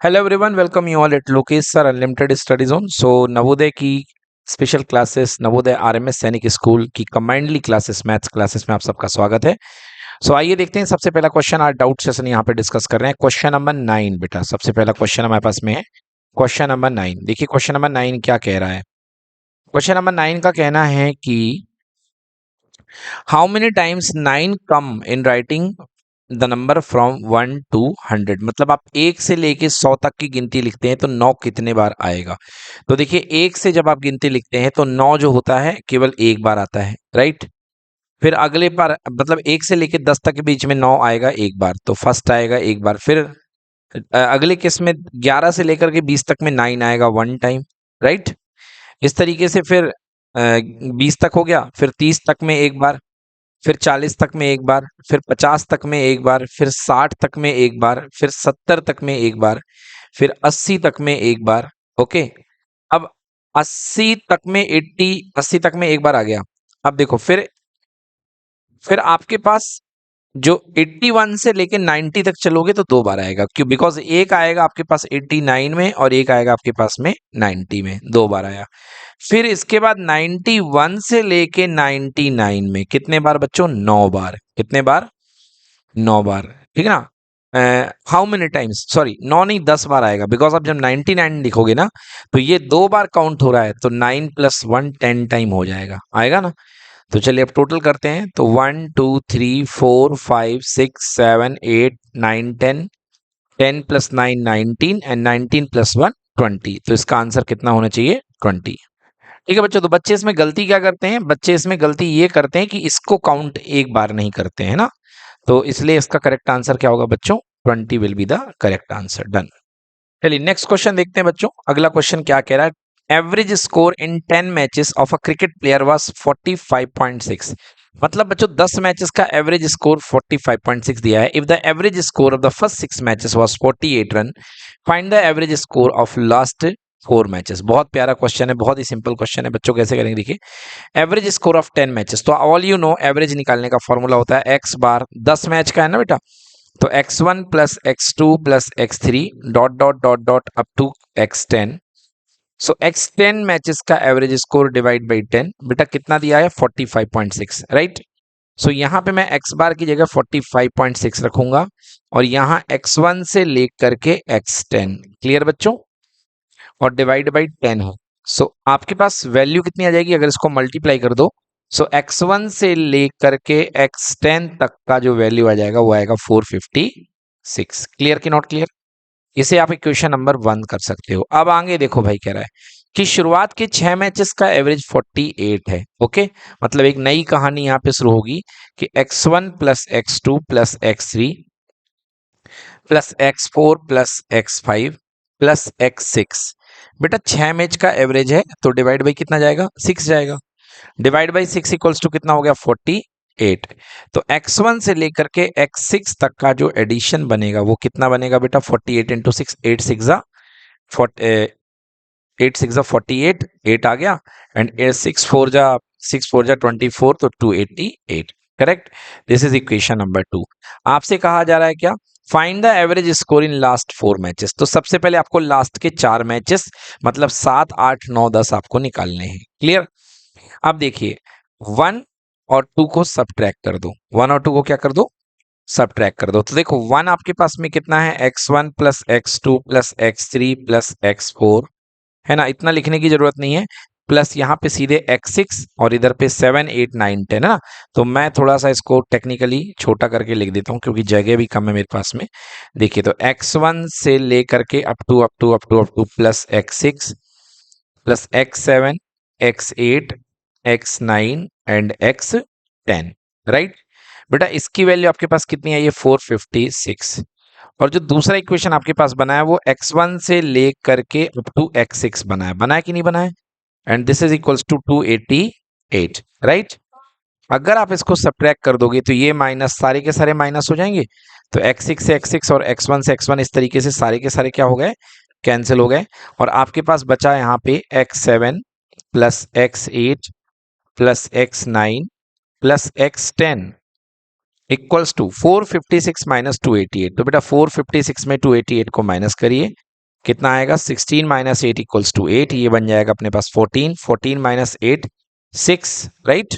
Hello everyone, welcome you all at Lokesh sir unlimited study zone. So Navodaya की special classes, Navodaya RMS Sainik school की combinedly classes, maths classes में आप सबका स्वागत है। सो आइए देखते हैं सबसे पहला क्वेश्चन। आज डाउट सेशन यहाँ पे डिस्कस कर रहे हैं। क्वेश्चन नंबर 9 बेटा, सबसे पहला क्वेश्चन हमारे पास में है क्वेश्चन नंबर 9। देखिए क्वेश्चन नंबर 9 क्या कह रहा है। क्वेश्चन नंबर 9 का कहना है कि how many times 9 come in writing the number from 1 to 100। मतलब आप 1 से लेके 100 तक की गिनती लिखते हैं तो 9 कितने बार आएगा। तो देखिए 1 से जब आप गिनती लिखते हैं तो 9 जो होता है केवल एक बार आता है, राइट। फिर अगले बार मतलब 1 से लेके 10 तक के बीच में 9 आएगा एक बार, तो फर्स्ट आएगा एक बार। फिर अगले केस में 11 से लेकर के 20 तक में 9 आएगा वन टाइम, राइट। इस तरीके से फिर 20 तक हो गया, फिर 30 तक में एक बार, फिर 40 तक में एक बार, फिर 50 तक में एक बार, फिर 60 तक में एक बार, फिर 70 तक में एक बार, फिर 80 तक में एक बार। ओके, अब 80 तक में 80 तक में एक बार आ गया। अब देखो फिर आपके पास जो 81 से लेके 90 तक चलोगे तो दो बार आएगा, क्यों? बिकॉज एक आएगा आपके पास 89 में और एक आएगा आपके पास में 90 में, दो बार आया। फिर इसके बाद 91 से लेके 99 में कितने बार बच्चों? 9 बार। कितने बार? 9 बार, ठीक है ना। हाउ मेनी टाइम्स, सॉरी 9 नहीं 10 बार आएगा, बिकॉज आप जब 99 लिखोगे ना तो ये दो बार काउंट हो रहा है, तो 9 + 1 10 टाइम हो जाएगा, आएगा ना। तो चलिए अब टोटल करते हैं। तो 1 2 3 4 5 6 7 8 9 10, 10 + 9 19 एंड 19 + 1 20। तो इसका आंसर कितना होना चाहिए? 20। ठीक है बच्चों, तो बच्चे इसमें गलती क्या करते हैं? बच्चे इसमें गलती ये करते हैं कि इसको काउंट एक बार नहीं करते हैं ना, तो इसलिए इसका करेक्ट आंसर क्या होगा बच्चों? 20 will be the correct answer. Done. चलिए नेक्स्ट क्वेश्चन देखते हैं बच्चों। अगला क्वेश्चन क्या कह रहा है? Average score in 10 matches of a cricket player was 45.6। मतलब बच्चों 10 मैचेस का एवरेज स्कोर 45.6 दिया है। If the average score of the first 6 matches was 48 run, find the average score of last 4 matches. बहुत प्यारा क्वेश्चन है, बहुत ही सिंपल क्वेश्चन है बच्चों। कैसे करेंगे देखिए, एवरेज स्कोर ऑफ 10 मैचेस, तो ऑल यू नो एवरेज निकालने का फॉर्मूला होता है एक्स बार। 10 मैच का है ना बेटा, तो x1 + x2 + x3 dot dot dot dot up to x10। So x10 matches का एवरेज स्कोर डिवाइड बाई 10, बेटा कितना दिया है? 45.6, राइट। सो यहां पे मैं x बार की जगह 45.6 रखूंगा और यहां x1 से लेकर के x10, क्लियर बच्चों, और डिवाइड बाई 10 है। सो आपके पास वैल्यू कितनी आ जाएगी अगर इसको मल्टीप्लाई कर दो? सो x1 से लेकर के x10 तक का जो वैल्यू आ जाएगा वो आएगा 456। क्लियर कि नॉट क्लियर? इसे आप इक्वेशन नंबर 1 कर सकते हो। अब आगे देखो भाई, कह रहा है कि शुरुआत के 6 मैचेस का एवरेज 48 है। ओके, मतलब एक नई कहानी यहां पे शुरू होगी कि x1 + x2 + x3 + x4 + x5 + x6। बेटा 6 मैच का एवरेज है तो डिवाइड बाई कितना जाएगा? 6 जाएगा। डिवाइड बाई 6 इक्वल्स टू कितना हो गया? 48। तो x1 से लेकर के x6 तक का जो एडिशन बनेगा वो कितना बनेगा बेटा? 48 × 6, 8 6 जा 48, 8 आ गया, एंड 6 4 जा 24, तो 288। Correct. This is equation number 2। आपसे कहा जा रहा है क्या? Find the average score in last 4 matches. तो सबसे पहले आपको लास्ट के 4 मैचेस मतलब 7 8 9 10 आपको निकालने हैं। क्लियर? अब देखिए 1 और 2 को सब्ट्रैक्ट कर दो। 1 और 2 को क्या कर दो? सब्ट्रैक्ट कर दो। तो देखो 1 आपके पास में कितना है? x1 + x2 + x3 + x4, है ना। इतना लिखने की जरूरत नहीं है। प्लस यहाँ पे सीधे x6 और इधर पे 7 8 9 10, है ना। तो मैं थोड़ा सा इसको टेक्निकली छोटा करके लिख देता हूँ क्योंकि जगह भी कम है मेरे पास में। देखिए तो x1 से लेकर के up two plus x6 plus x7 x8 x9 and x10, right. बेटा इसकी वैल्यू आपके पास कितनी आई है? 456। और जो दूसरा इक्वेशन आपके पास बना है वो x1 से लेकर के अप टू x6 बना है। बना है कि नहीं बना है? And this is equals to 288, right. अगर आप इसको सब्ट्रैक्ट कर दोगे तो ये माइनस सारे के सारे माइनस हो जाएंगे। तो x6 से x6 और x1 से x1 इस तरीके से सारे के सारे क्या हो गए? कैंसिल हो गए। और आपके पास बचा यहाँ पे x7 + x8 + x9 + x10, equals to 456 minus 288। तो बेटा 456 में 288 को माइनस करिए, कितना आएगा 16 माइनस 8 इक्वल्स टू 8, ये बन जाएगा अपने पास 14, 14 माइनस 8 6, राइट,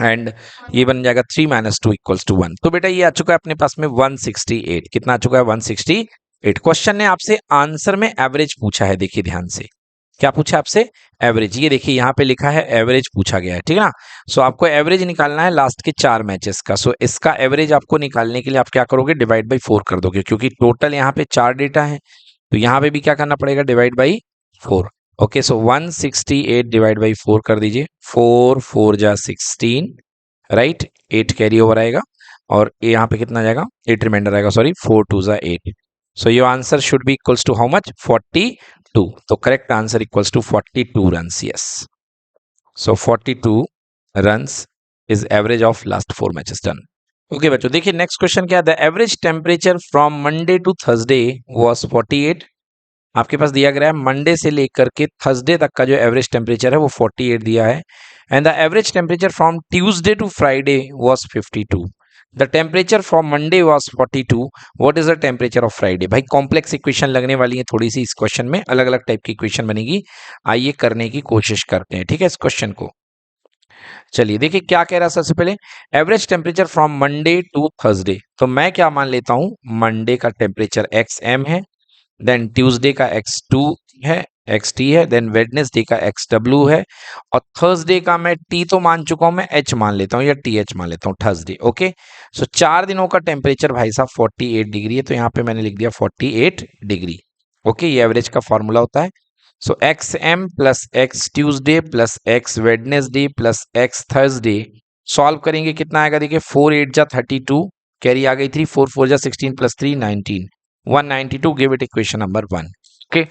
एंड ये बन जाएगा 3 माइनस 2 इक्वल्स टू 1। तो बेटा ये आ चुका है अपने पास में 168। कितना आ चुका है 168। क्वेश्चन ने आपसे आंसर में एवरेज पूछा है, देखिए ध्यान से क्या पूछा है आपसे, एवरेज। ये देखिए यहाँ पे लिखा है एवरेज पूछा गया है, ठीक है ना। सो आपको एवरेज निकालना है लास्ट के 4 मैचेस का। सो इसका एवरेज आपको निकालने के लिए आप क्या करोगे, डिवाइड बाई 4 कर दोगे, क्योंकि टोटल यहाँ पे 4 डेटा है, तो यहाँ पे भी क्या करना पड़ेगा, divide by 4। Okay, so 168 divide by 4 कर दीजिए, 4 4 जा 16, राइट, 8 कैरी ओवर आएगा, और यहाँ पे कितना जाएगा, 8 रिमाइंडर आएगा, सॉरी, 4 2 जा 8। So your answer should be equals to how much, 42। तो correct answer equals to 42 runs, yes. So 42 runs is average of last 4 matches done. Okay बच्चों, देखिए नेक्स्ट क्वेश्चन क्या है, the average temperature from Monday to Thursday was 48। आपके पास दिया गया है Monday से लेकर के थर्सडे तक का जो एवरेज टेम्परेचर है वो 48 दिया है, and the average temperature from Tuesday to Friday was 52। The temperature from Monday was 42, what is the temperature of Friday. भाई कॉम्प्लेक्स इक्वेशन लगने वाली है थोड़ी सी इस क्वेश्चन में, अलग अलग टाइप की इक्वेशन बनेगी, आइए करने की कोशिश करते हैं, ठीक है, इस क्वेश्चन को। चलिए देखिए क्या कह रहा है, सबसे पहले average temperature from Monday to Thursday. तो मैं क्या मान लेता हूं, मंडे का टेम्परेचर एक्स एम है, देन ट्यूसडे का एक्स टू है, एक्स टी है, देन वेडनेसडे का एक्स डब्ल्यू है, और थर्सडे का मैं टी तो मान चुका हूं, मैं एच मान लेता हूं या टी एच मान लेता हूं, थर्सडे। ओके, सो 4 दिनों का टेम्परेचर भाई साहब 48 डिग्री है, तो यहां पे मैंने लिख दिया 48 डिग्री। ओके, ये एवरेज का फॉर्मूला होता है। So X M plus X Tuesday plus X Wednesday plus X Thursday, solve करेंगे कितना आएगा, देखिए 4 8 जा 32, कैरी आ गई 3, 4 4 जा 16 plus 3 19, 192, give it equation number 1। Okay,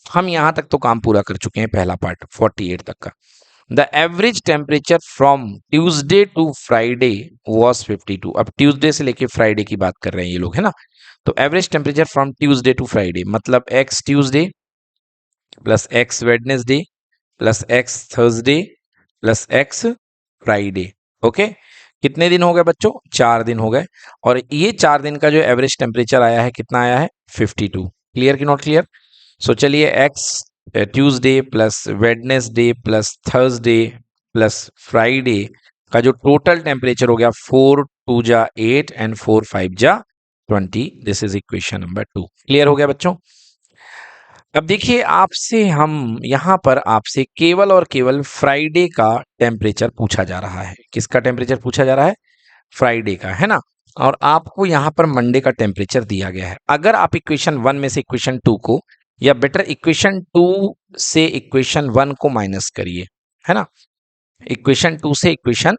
हम यहां तक तो काम पूरा कर चुके हैं, पहला पार्ट 48 तक का। The average temperature from Tuesday to Friday was 52। अब ट्यूसडे से लेके फ्राइडे की बात कर रहे हैं ये लोग, है ना। तो average temperature from Tuesday to Friday मतलब X Tuesday plus X Wednesday plus X Thursday plus X Friday. Okay, कितने दिन हो गए बच्चों, 4 दिन हो गए, और ये 4 दिन का जो एवरेज टेम्परेचर आया है कितना आया है 52। क्लियर कि नॉट क्लियर। सो चलिए X Tuesday plus Wednesday plus Thursday plus Friday का जो टोटल टेम्परेचर हो गया 4 2 जा 8 एंड 4 5 जा 20। This is equation number 2। Clear हो गया बच्चों। अब देखिए आपसे हम यहां पर आपसे केवल और केवल फ्राइडे का टेम्परेचर पूछा जा रहा है। किसका टेम्परेचर पूछा जा रहा है, फ्राइडे का, है ना। और आपको यहां पर मंडे का टेम्परेचर दिया गया है। अगर आप इक्वेशन 1 में से इक्वेशन 2 को, या बेटर इक्वेशन 2 से इक्वेशन 1 को माइनस करिए, है ना, इक्वेशन 2 से इक्वेशन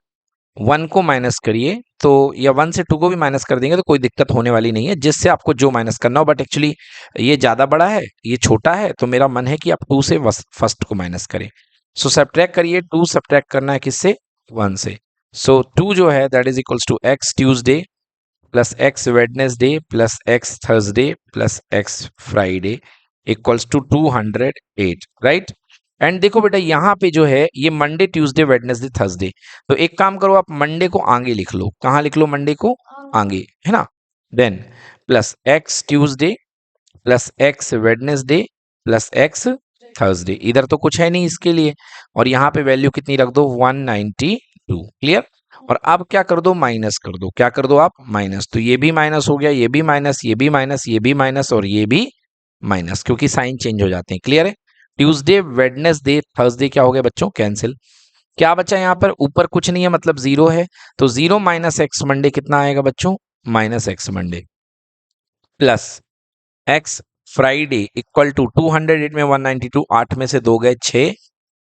1 को माइनस करिए, तो या 1 से 2 को भी माइनस कर देंगे तो कोई दिक्कत होने वाली नहीं है, जिससे आपको जो माइनस करना हो। बट एक्चुअली ये ज्यादा बड़ा है, ये छोटा है, तो मेरा मन है कि आप 2 से फर्स्ट को माइनस करें। सो सब्ट्रैक्ट करिए, 2 सब्ट्रैक्ट करना है किससे, 1 से। सो 2 जो है that is equals to X Tuesday plus X Wednesday plus X Thursday plus X Friday equals to 208, right. And देखो बेटा यहाँ पे जो है ये मंडे ट्यूसडे वेडनेसडे थर्सडे, तो एक काम करो आप मंडे को आगे लिख लो, कहाँ लिख लो, मंडे को आगे, है ना। Then plus X Tuesday plus X Wednesday plus X Thursday, इधर तो कुछ है नहीं इसके लिए, और यहाँ पे वैल्यू कितनी रख दो 192। क्लियर। और अब क्या कर दो, माइनस कर दो, क्या कर दो आप, माइनस। तो ये भी माइनस हो गया, ये भी माइनस, ये भी माइनस, ये भी माइनस, और ये भी माइनस, क्योंकि साइन चेंज हो जाते हैं। क्लियर है। ट्यूसडे वेडनेसडे थर्सडे क्या हो गया बच्चों, कैंसिल। क्या बचा यहाँ पर, ऊपर कुछ नहीं है मतलब 0 है, तो 0 माइनस एक्स मंडे कितना आएगा बच्चों, minus X Monday plus X Friday equal to 208 में 192, 8 में से 2 गए 6,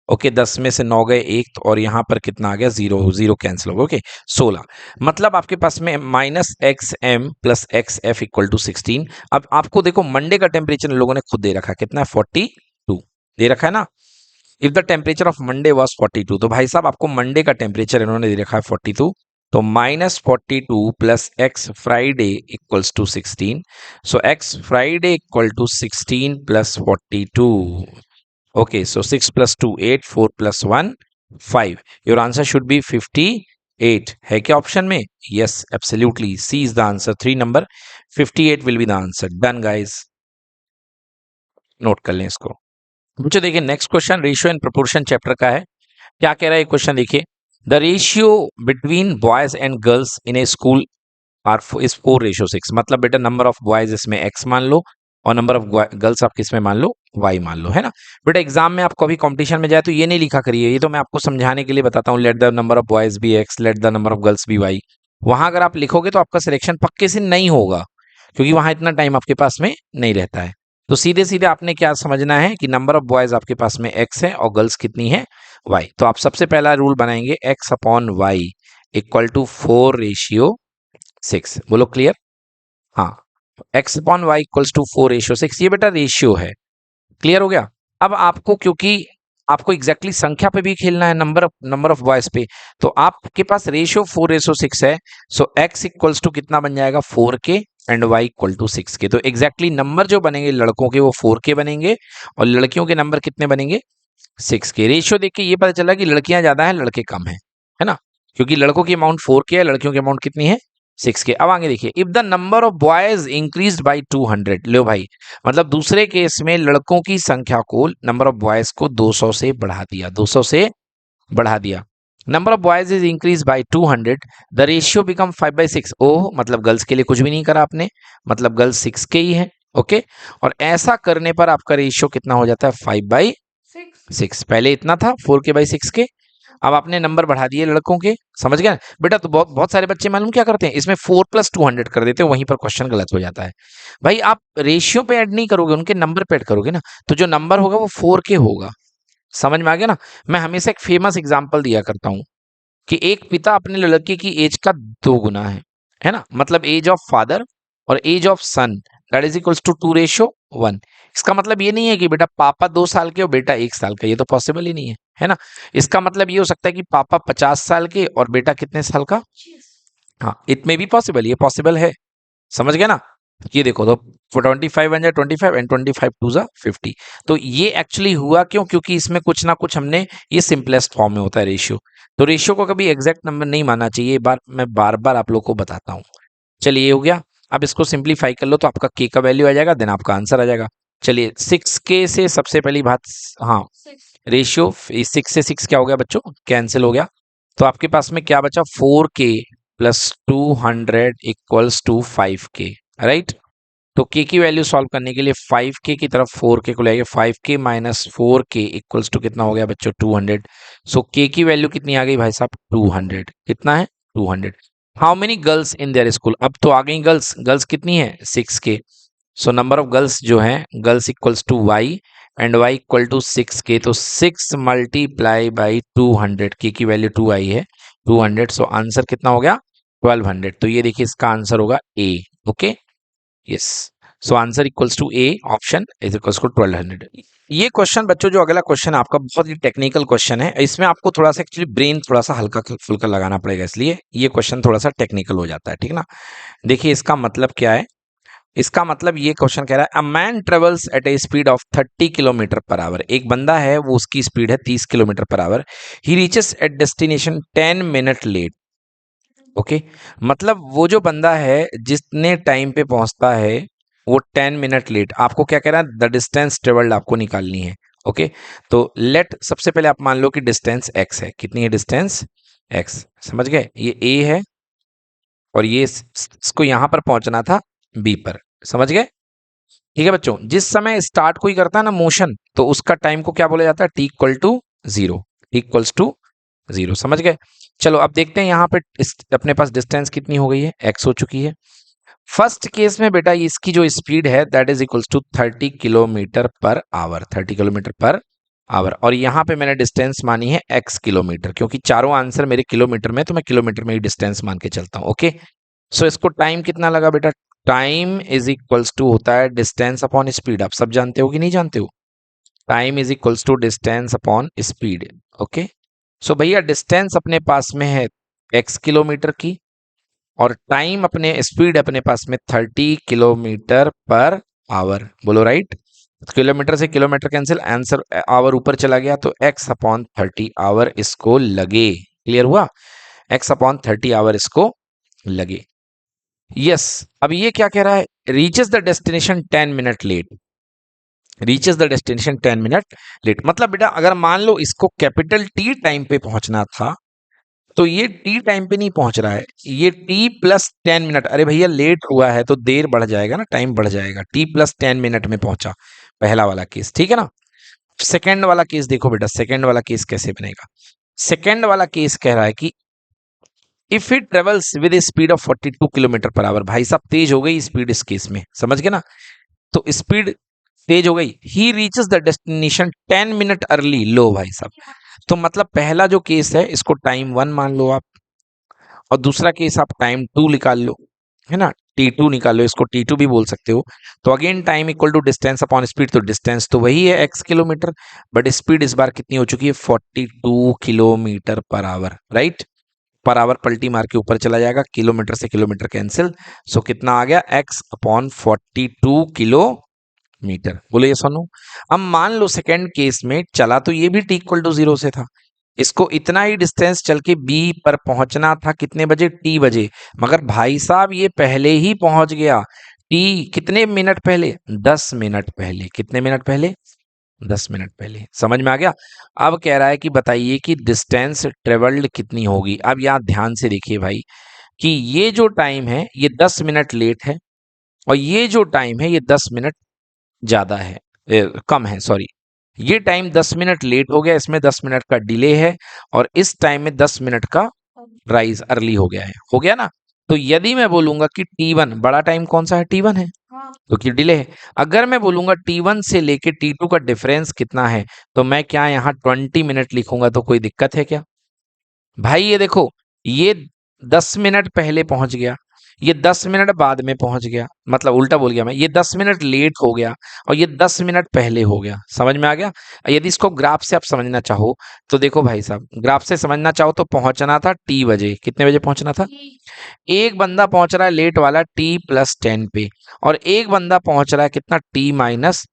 ओके 10 में से 9 गए 1, और यहां पर कितना आ गया 0, 0 कैंसिल हो गया, ओके 16। मतलब आपके पास में minus X M plus X F equal to 16। अब आपको देखो मंडे का टेम्परेचर लोगों ने खुद दे रखा है, कितना है 42 दे रखा है ना। If the temperature of Monday was 42, तो भाई साहब आपको मंडे का टेम्परेचर इन्होंने दे रखा है 42, तो minus 42 plus X Friday equals to 16। So X Friday equal to 16 plus 42। Okay, so 6 plus 2, 8, 4 plus 1, 5. Your answer should be 52. 8 है क्या ऑप्शन में? Yes, absolutely, C is the answer. 3 number 58 will be the answer. Done guys, note कर लें इसको। मुझे देखिए next question ratio and proportion chapter का है। क्या कह रहा है क्वेश्चन देखिए, the ratio between boys and girls in a school are is 4:6। मतलब बेटा नंबर ऑफ बॉयज इसमें x मान लो और नंबर ऑफ गर्ल्स आप किसमें मान लो, y मान लो, है ना। बेटा एग्जाम में आपको अभी कंपटीशन में जाए तो ये नहीं लिखा करिए, ये तो मैं आपको समझाने के लिए बताता हूँ। Let the number of boys be x, let the number of girls be y। वहां अगर आप लिखोगे तो आपका सिलेक्शन पक्के से नहीं होगा, क्योंकि वहां इतना टाइम आपके पास में नहीं रहता है। तो सीधे सीधे आपने क्या समझना है कि नंबर ऑफ बॉयज आपके पास में x है और गर्ल्स कितनी है, y। तो आप सबसे पहला रूल बनाएंगे x upon Y equal to 4:6। बोलो क्लियर? हाँ, x upon Y equals to 4:6। ये बेटा रेशियो है। क्लियर हो गया? अब आपको, क्योंकि आपको एग्जैक्टली संख्या पे भी खेलना है, नंबर ऑफ बॉयज पे, तो आपके पास रेशियो 4:6 है। सो x इक्वल्स टू कितना बन जाएगा, 4k, and y equal to 6k। तो एग्जैक्टली नंबर जो बनेंगे लड़कों के वो 4k बनेंगे और लड़कियों के नंबर कितने बनेंगे, 6k। रेशियो देख के ये पता चला कि लड़कियां ज्यादा हैं लड़के कम हैं, है ना, क्योंकि लड़कों की अमाउंट 4k है, लड़कियों की अमाउंट कितनी है, 6k। अब आगे देखिए, if the number of boys increase by 200। लो भाई, मतलब दूसरे केस में लड़कों की संख्या को, नंबर ऑफ बॉयज को 200 से बढ़ा दिया, 200 से बढ़ा दिया। Number of boys is increase by 200, the ratio become 5/6। ओह, मतलब गर्ल्स के लिए कुछ भी नहीं करा आपने, मतलब गर्ल्स 6k ही है। ओके, और ऐसा करने पर आपका रेशियो कितना हो जाता है, 5/6। पहले इतना था 4k/6k, अब आपने नंबर बढ़ा दिए लड़कों के। समझ गए बेटा? तो बहुत बहुत सारे बच्चे मालूम क्या करते हैं, इसमें 4 + 200 कर देते हैं, वहीं पर क्वेश्चन गलत हो जाता है। भाई आप रेशियो पे ऐड नहीं करोगे, उनके नंबर पे ऐड करोगे ना, तो जो नंबर होगा वो 4k होगा। समझ में आ गया ना? मैं हमेशा एक फेमस एग्जांपल दिया करता हूं कि एक पिता अपने लड़के की एज का 2 गुना है ना, मतलब एज ऑफ फादर और age of son that is equals to 2:1। इसका मतलब ये नहीं है कि बेटा पापा 2 साल के और बेटा 1 साल का, ये तो पॉसिबल ही नहीं है ना। इसका मतलब ये हो सकता है कि पापा 50 साल के और बेटा कितने साल का, हाँ, इट में भी पॉसिबल, ये पॉसिबल है। समझ गए ना? ये देखो तो 25 बन जाए 25 एंड 25 2 जा 50। तो ये एक्चुअली हुआ क्यों? क्योंकि इसमें कुछ ना कुछ हमने, ये सिंपलेस्ट फॉर्म में होता है रेशियो। तो रेशियो को कभी एग्जैक्ट नंबर नहीं मानना चाहिए, बार मैं बार बार आप लोग को बताता हूँ। चलिए ये हो गया। अब इसको सिंप्लीफाई कर लो तो आपका k का वैल्यू आ जाएगा, देन आपका आंसर आ जाएगा। चलिए 6k से सबसे पहली बात, हाँ, रेशियो 6 से 6 क्या हो गया बच्चों, कैंसिल हो गया। तो आपके पास में क्या बचा, 4k + 200 equals to 5k, right. तो k की वैल्यू सॉल्व करने के लिए 5k की तरफ 4k को ले आइए। 5k - 4k इक्वल्स टू कितना हो गया बच्चों, 200। सो k की वैल्यू कितनी आ गई भाई साहब, 200। कितना है, 200। How many girls in their school? अब तो आ गई गर्ल्स, गर्ल्स कितनी है, 6k। So number of girls जो है, girls equals to y and y equal to 6k। तो 6 × 200, k की वैल्यू 2 आई है, 200। सो आंसर कितना हो गया, 1200। तो ये देखिए इसका आंसर होगा a। Okay, yes. So answer equals to A, option is equals to 1200। ये क्वेश्चन बच्चों, जो अगला क्वेश्चन है आपका, बहुत ही टेक्निकल क्वेश्चन है। इसमें आपको थोड़ा सा एक्चुअली ब्रेन थोड़ा सा हल्का फुल्का लगाना पड़ेगा, इसलिए ये क्वेश्चन थोड़ा सा टेक्निकल हो जाता है, ठीक ना। देखिए इसका मतलब क्या है, इसका मतलब ये क्वेश्चन कह रहा है, a man travels eight A speed of 30 km/h। एक बंदा है, वो उसकी स्पीड है 30 km/h। He reaches at destination 10 minute late. Okay, मतलब वो जो बंदा है जितने टाइम पे पहुंचता है वो 10 मिनट लेट। आपको क्या कह रहा है, द डिस्टेंस ट्रेवल्ड आपको निकालनी है। ओके, तो लेट, सबसे पहले आप मान लो कि डिस्टेंस x है। कितनी है डिस्टेंस, x। समझ गए, ये a है और ये इसको यहां पर पहुंचना था b पर। समझ गए? ठीक है बच्चों, जिस समय स्टार्ट कोई करता है ना मोशन, तो उसका टाइम को क्या बोला जाता है, t equal to 0, t equals to 0। समझ गए? चलो अब देखते हैं यहाँ पे अपने पास डिस्टेंस कितनी हो गई है, x हो चुकी है। फर्स्ट केस में बेटा इसकी जो स्पीड है that is equals to 30 km/h, 30 km/h। और यहाँ पे मैंने डिस्टेंस मानी है x किलोमीटर, क्योंकि चारों आंसर मेरे किलोमीटर में, तो मैं किलोमीटर में ही डिस्टेंस मान के चलता हूँ। ओके, सो इसको टाइम कितना लगा बेटा, टाइम इज इक्वल्स टू होता है डिस्टेंस अपॉन स्पीड। आप सब जानते हो कि नहीं जानते हो? Time is equals to distance upon speed. Okay, so भैया डिस्टेंस अपने पास में है x किलोमीटर की, और टाइम अपने, स्पीड अपने पास में 30 km/h। बोलो राइट। किलोमीटर से किलोमीटर कैंसिल, आंसर आवर ऊपर चला गया, तो x/30 आवर इसको लगे। क्लियर हुआ? x अपॉन 30 आवर इसको लगे। यस, अब ये क्या कह रहा है, reaches the destination 10 minute late, reaches the destination 10 minute late. मतलब बेटा अगर मान लो इसको कैपिटल टी टाइम पे पहुंचना था, तो ये टी टाइम पे नहीं पहुंच रहा है, ये टी प्लस 10 मिनट, अरे भैया लेट हुआ है तो देर बढ़ जाएगा ना, टाइम बढ़ जाएगा, टी प्लस 10 मिनट में पहुंचा, पहला वाला केस, ठीक है ना। सेकंड वाला केस देखो बेटा, सेकंड वाला केस कैसे बनेगा। सेकंड वाला केस कह रहा है कि if it travels with speed of 42 kilometre per our, भाई साहब तेज हो गई स्पीड इस केस में, समझ गए ना, तो स्पीड तेज हो गई, he reaches the destination 10 minute early, लो भाई साहब, तो मतलब पहला जो केस है इसको टाइम 1 मान लो आप, और दूसरा केस आप टाइम 2 निकाल लो, है ना, T2 निकाल लो, इसको T2 भी बोल सकते हो। तो again time equal to distance upon speed, तो डिस्टेंस तो वही है x किलोमीटर, बट स्पीड इस बार कितनी हो चुकी है, 42 kilometre per our, right. Per hour पलटी मार के ऊपर चला जाएगा, किलोमीटर से किलोमीटर कैंसिल, सो कितना आ गया, x अपॉन 42 किलोमीटर, बोलो ये सुनो। अब मान लो सेकेंड केस में चला तो ये भी t इक्वल टू 0 से था, इसको इतना ही डिस्टेंस चल के बी पर पहुंचना था, कितने बजे, टी बजे, मगर भाई साहब ये पहले ही पहुंच गया, टी कितने मिनट पहले, 10 मिनट पहले, कितने मिनट पहले, 10 मिनट पहले, समझ में आ गया। अब कह रहा है कि बताइए कि डिस्टेंस ट्रेवल्ड कितनी होगी। अब यहाँ ध्यान से देखिए भाई कि ये जो टाइम है ये 10 मिनट लेट है, और ये जो टाइम है ये 10 मिनट ज्यादा है, कम है, सॉरी, ये टाइम 10 मिनट लेट हो गया, इसमें 10 मिनट का डिले है, और इस टाइम में 10 मिनट का राइज अर्ली हो गया है, हो गया ना। तो यदि मैं बोलूंगा कि T1 बड़ा टाइम कौन सा है, T1 है, क्योंकि डिले है। अगर मैं बोलूंगा T1 से लेके T2 का डिफरेंस कितना है, तो मैं क्या यहाँ 20 मिनट लिखूंगा, तो कोई दिक्कत है क्या भाई। ये देखो, ये 10 मिनट पहले पहुंच गया, ये 10 मिनट बाद में पहुंच गया, मतलब उल्टा बोल गया मैं, ये 10 मिनट लेट हो गया और ये 10 मिनट पहले हो गया, समझ में आ गया। यदि इसको ग्राफ से आप समझना चाहो तो देखो भाई साहब, ग्राफ से समझना चाहो तो पहुंचना था टी बजे, कितने बजे पहुंचना था, एक बंदा पहुंच रहा है लेट वाला टी प्लस 10 पे, और एक बंदा पहुंच रहा है कितना, टी माइनस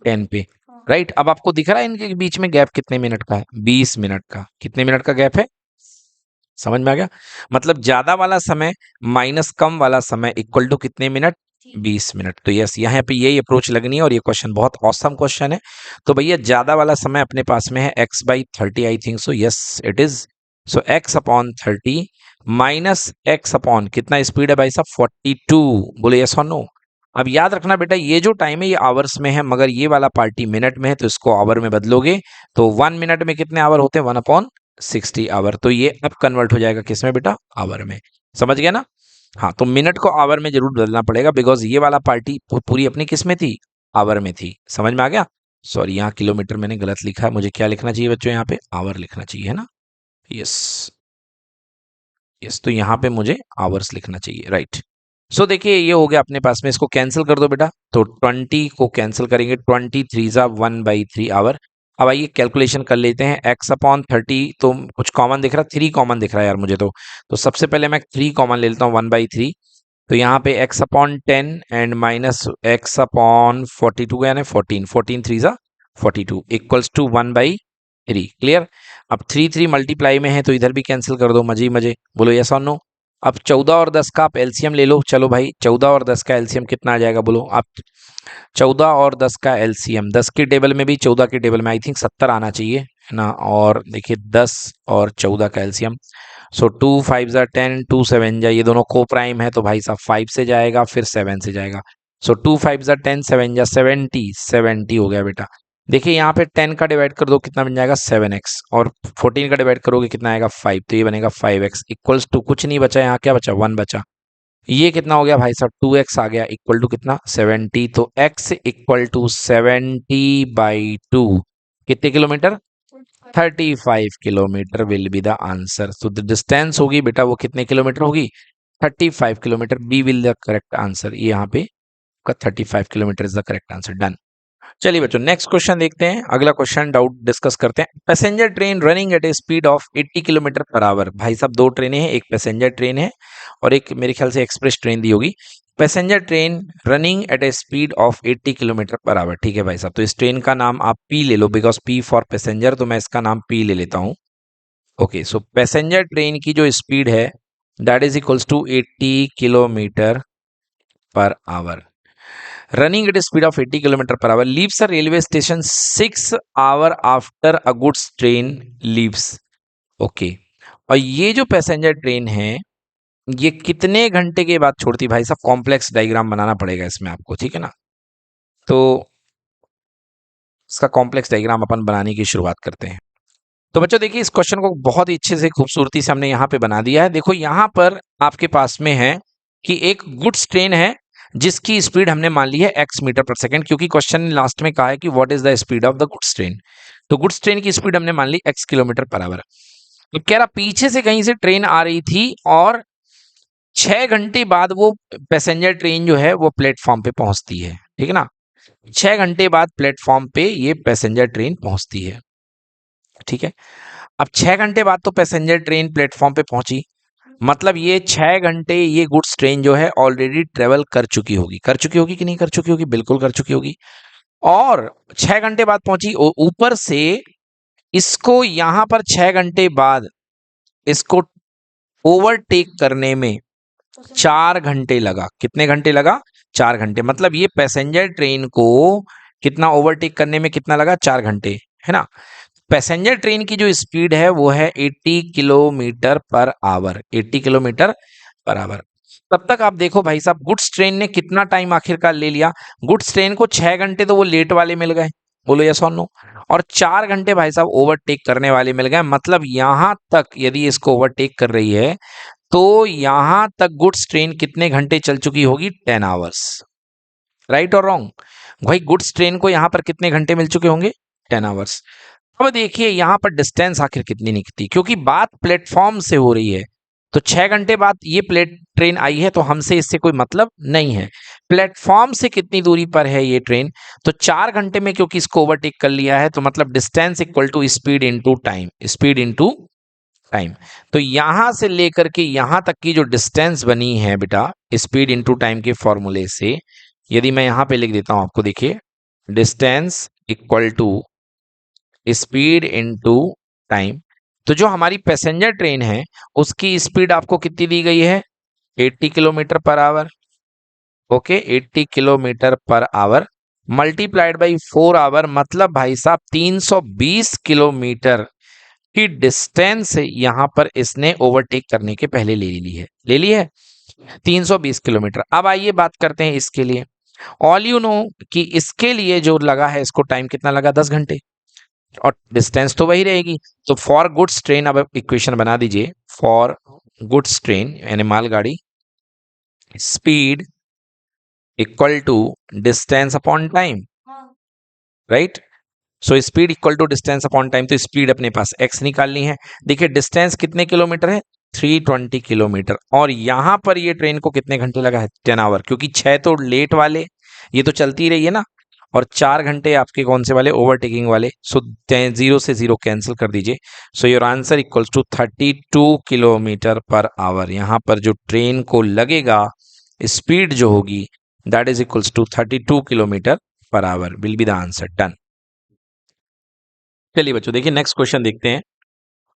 10 पे, राइट। अब आपको दिख रहा है इनके बीच में गैप कितने मिनट का है, 20 मिनट का, कितने मिनट का गैप है, समझ में आ गया। मतलब ज्यादा वाला समय माइनस कम वाला समय इक्वल टू कितने मिनट, 20 मिनट। तो यस, यहाँ पे यही अप्रोच लगनी है, और ये क्वेश्चन बहुत औसम क्वेश्चन है। तो भैया ज्यादा वाला समय अपने पास में है x/30, I think so, yes it is. So x upon 30 minus x upon कितना स्पीड है भाई साहब, 42, बोले यस और नो। अब याद रखना बेटा, ये जो टाइम है ये आवर्स में है, मगर ये वाला पार्टी मिनट में है, तो इसको आवर में बदलोगे तो 1 मिनट में कितने आवर होते हैं, 1/60 आवर। तो ये अब कन्वर्ट हो जाएगा किसमें बेटा, आवर में, समझ गया ना। हाँ, तो मिनट को आवर में जरूर बदलना पड़ेगा, बिकॉज ये वाला पार्टी पूरी अपनी किस में थी, आवर में थी, समझ में आ गया। सॉरी, यहाँ किलोमीटर मैंने गलत लिखा है, मुझे क्या लिखना चाहिए बच्चों, यहाँ पे आवर लिखना चाहिए, है ना। यस, यस, तो यहाँ पे मुझे आवर्स लिखना चाहिए, राइट। सो देखिए ये हो गया अपने पास में, इसको कैंसिल कर दो बेटा, तो 20 को कैंसिल करेंगे, 23 = 1/3 आवर। अब आइए कैलकुलेशन कर लेते हैं, x अपॉन 30, तो कुछ कॉमन दिख रहा है, 3 कॉमन दिख रहा है यार मुझे तो सबसे पहले मैं 3 कॉमन ले लेता हूँ, 1/3। तो यहाँ पे x upon 10 and minus x upon 42 यानी 14, 14 3 = 42 इक्वल्स टू 1/3, क्लियर। अब 3 मल्टीप्लाई में है तो इधर भी कैंसिल कर दो, मजे ही मजे, बोलो यस और नो। अब 14 और 10 का आप एलसीएम ले लो, चलो भाई 14 और 10 का एलसीएम कितना आ जाएगा, बोलो आप। 14 और 10 का एलसीएम, 10 की टेबल में भी 14 की टेबल में आई थिंक 70 आना चाहिए, है ना। और देखिए 10 और 14 का एलसीएम, सो 2 5 ज़ा 10, 2 7 जा, ये दोनों को प्राइम है, तो भाई साहब 5 से जाएगा फिर 7 से जाएगा, सो 2 5 ज़ा 10, 7 जा 70, 70 हो गया बेटा। देखिए यहाँ पे 10 का डिवाइड कर दो कितना बन जाएगा, 7x, और 14 का डिवाइड करोगे कितना आएगा, 5, तो ये बनेगा 5x इक्वल्स टू, कुछ नहीं बचा यहाँ, क्या बचा, 1 बचा। ये कितना हो गया भाई साहब, 2x आ गया इक्वल टू कितना, 70, तो x इक्वल टू 70/2, कितने kilometre, 35 kilometre will be the answer. तो द डिस्टेंस होगी बेटा वो कितने किलोमीटर होगी, 35 kilometre, be will the correct answer, ये यहाँ पे 35 kilometre is the correct answer, done. चलिए बच्चों नेक्स्ट क्वेश्चन देखते हैं, अगला क्वेश्चन डाउट डिस्कस करते हैं। Passenger train running at A speed of 80 kilometre per our, भाई साहब दो ट्रेनें हैं, एक पैसेंजर ट्रेन है और एक मेरे ख्याल से एक्सप्रेस ट्रेन दी होगी। Passenger train running at A speed of 80 kilometre per hour, ठीक है भाई साहब। तो इस ट्रेन का नाम आप पी ले लो, बिकॉज पी फॉर पैसेंजर, तो मैं इसका नाम पी ले लेता हूँ। ओके, सो पैसेंजर ट्रेन की जो स्पीड है that is equals to 80 kilometre per hour, running at a speed of 80 kilometer per hour, leaves a railway station 6 hour after a goods train leaves. Okay, और ये जो passenger train है ये कितने घंटे के बाद छोड़ती है? भाई साहब कॉम्प्लेक्स डायग्राम बनाना पड़ेगा इसमें आपको, ठीक है ना। तो इसका कॉम्प्लेक्स डायग्राम अपन बनाने की शुरुआत करते हैं। तो बच्चों देखिए इस क्वेश्चन को बहुत ही अच्छे से खूबसूरती से हमने यहाँ पे बना दिया है। देखो यहाँ पर आपके पास में है कि एक गुड्स ट्रेन है जिसकी स्पीड हमने मान ली है x मीटर पर सेकंड, क्योंकि क्वेश्चन ने लास्ट में कहा है कि what is the speed of the goods train. तो गुड्स ट्रेन की स्पीड हमने मान ली x किलोमीटर पर आवर। तो कह रहा पीछे से कहीं से ट्रेन आ रही थी और 6 घंटे बाद वो पैसेंजर ट्रेन जो है वो प्लेटफॉर्म पे पहुंचती है, ठीक है ना। 6 घंटे बाद प्लेटफॉर्म पे ये पैसेंजर ट्रेन पहुंचती है, ठीक है। अब 6 घंटे बाद तो पैसेंजर ट्रेन प्लेटफॉर्म पे पहुंची, मतलब ये 6 घंटे ये गुड्स ट्रेन जो है ऑलरेडी ट्रेवल कर चुकी होगी। कर चुकी होगी कि नहीं कर चुकी होगी? बिल्कुल कर चुकी होगी। और 6 घंटे बाद पहुंची, ऊपर से इसको यहां पर 6 घंटे बाद इसको ओवरटेक करने में 4 घंटे लगा। कितने घंटे लगा? 4 घंटे। मतलब ये पैसेंजर ट्रेन को कितना ओवरटेक करने में कितना लगा? 4 घंटे, है ना। पैसेंजर ट्रेन की जो स्पीड है वो है 80 kilometre per our, 80 kilometre per our. तब तक आप देखो भाई साहब गुड्स ट्रेन ने कितना टाइम आखिरकार ले लिया? गुड्स ट्रेन को 6 घंटे तो वो लेट वाले मिल गए, बोलो यस और नो, और 4 घंटे भाई साहब ओवरटेक करने वाले मिल गए। मतलब यहां तक यदि इसको ओवरटेक कर रही है तो यहां तक गुड्स ट्रेन कितने घंटे चल चुकी होगी? 10 आवर्स। राइट और रॉन्ग? भाई गुड्स ट्रेन को यहां पर कितने घंटे मिल चुके होंगे? 10 आवर्स। अब देखिए यहां पर डिस्टेंस आखिर कितनी निकलती, क्योंकि बात प्लेटफॉर्म से हो रही है। तो 6 घंटे बाद ये प्लेट ट्रेन आई है तो हमसे इससे कोई मतलब नहीं है। प्लेटफॉर्म से कितनी दूरी पर है ये ट्रेन? तो 4 घंटे में क्योंकि इसको ओवरटेक कर लिया है तो मतलब distance equal to speed into time, speed into time. तो यहां से लेकर के यहां तक की जो डिस्टेंस बनी है बेटा स्पीड इनटू टाइम के फॉर्मूले से, यदि मैं यहां पे लिख देता हूं आपको, देखिए distance equal to speed into time. तो जो हमारी पैसेंजर ट्रेन है उसकी स्पीड आपको कितनी दी गई है? 80 kilometre per hour. Okay, 80 kilometre per hour multiplied by 4 hour, मतलब भाई साहब 320 किलोमीटर की डिस्टेंस यहां पर इसने ओवरटेक करने के पहले ले ली है। ले ली है 320 किलोमीटर। अब आइए बात करते हैं इसके लिए। ऑल यू नो कि इसके लिए जो लगा है इसको टाइम कितना लगा? 10 घंटे, और डिस्टेंस तो वही रहेगी। तो फॉर गुड्स ट्रेन, अब इक्वेशन बना दीजिए, फॉर गुड्स ट्रेन यानी मालगाड़ी, speed equal to distance upon time, right. So speed equal to distance upon time. तो स्पीड अपने पास x निकालनी है। देखिए डिस्टेंस कितने किलोमीटर है? 320 किलोमीटर। और यहां पर ये ट्रेन को कितने घंटे लगा है? 10 आवर, क्योंकि 6 तो लेट वाले, ये तो चलती रही है ना, और 4 घंटे आपके कौन से वाले? ओवरटेकिंग वाले। सो 0 से 0 कैंसिल कर दीजिए। So your answer equals to 32 kilometre per hour. यहां पर जो ट्रेन को लगेगा स्पीड जो होगी that is equals to 32 kilometre per hour will be the answer. Done. चलिए बच्चों देखिए नेक्स्ट क्वेश्चन देखते हैं।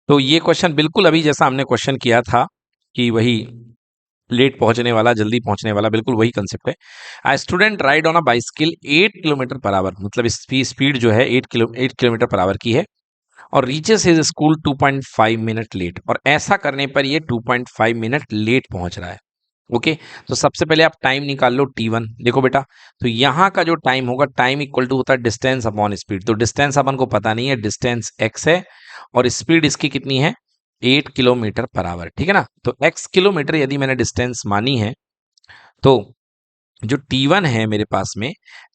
तो ये क्वेश्चन बिल्कुल अभी जैसा हमने क्वेश्चन किया था कि वही लेट पहुंचने वाला जल्दी पहुंचने वाला, बिल्कुल वही कंसेप्ट है। A student ride on a bicycle 8 kilometre per hour, मतलब इसकी स्पीड जो है 8 किलोमीटर पर आवर की है, और reaches his school 2.5 minute late. और ऐसा करने पर ये 2.5 मिनट लेट पहुंच रहा है। ओके, तो सबसे पहले आप टाइम निकाल लो t1। देखो बेटा, तो यहाँ का जो टाइम होगा, टाइम इक्वल टू होता है डिस्टेंस अपॉन स्पीड। तो डिस्टेंस अपन को पता नहीं है, डिस्टेंस x है और स्पीड इसकी कितनी है? 8 किलोमीटर पर आवर, ठीक है ना। तो x किलोमीटर यदि मैंने डिस्टेंस मानी है तो जो t1 है मेरे पास में,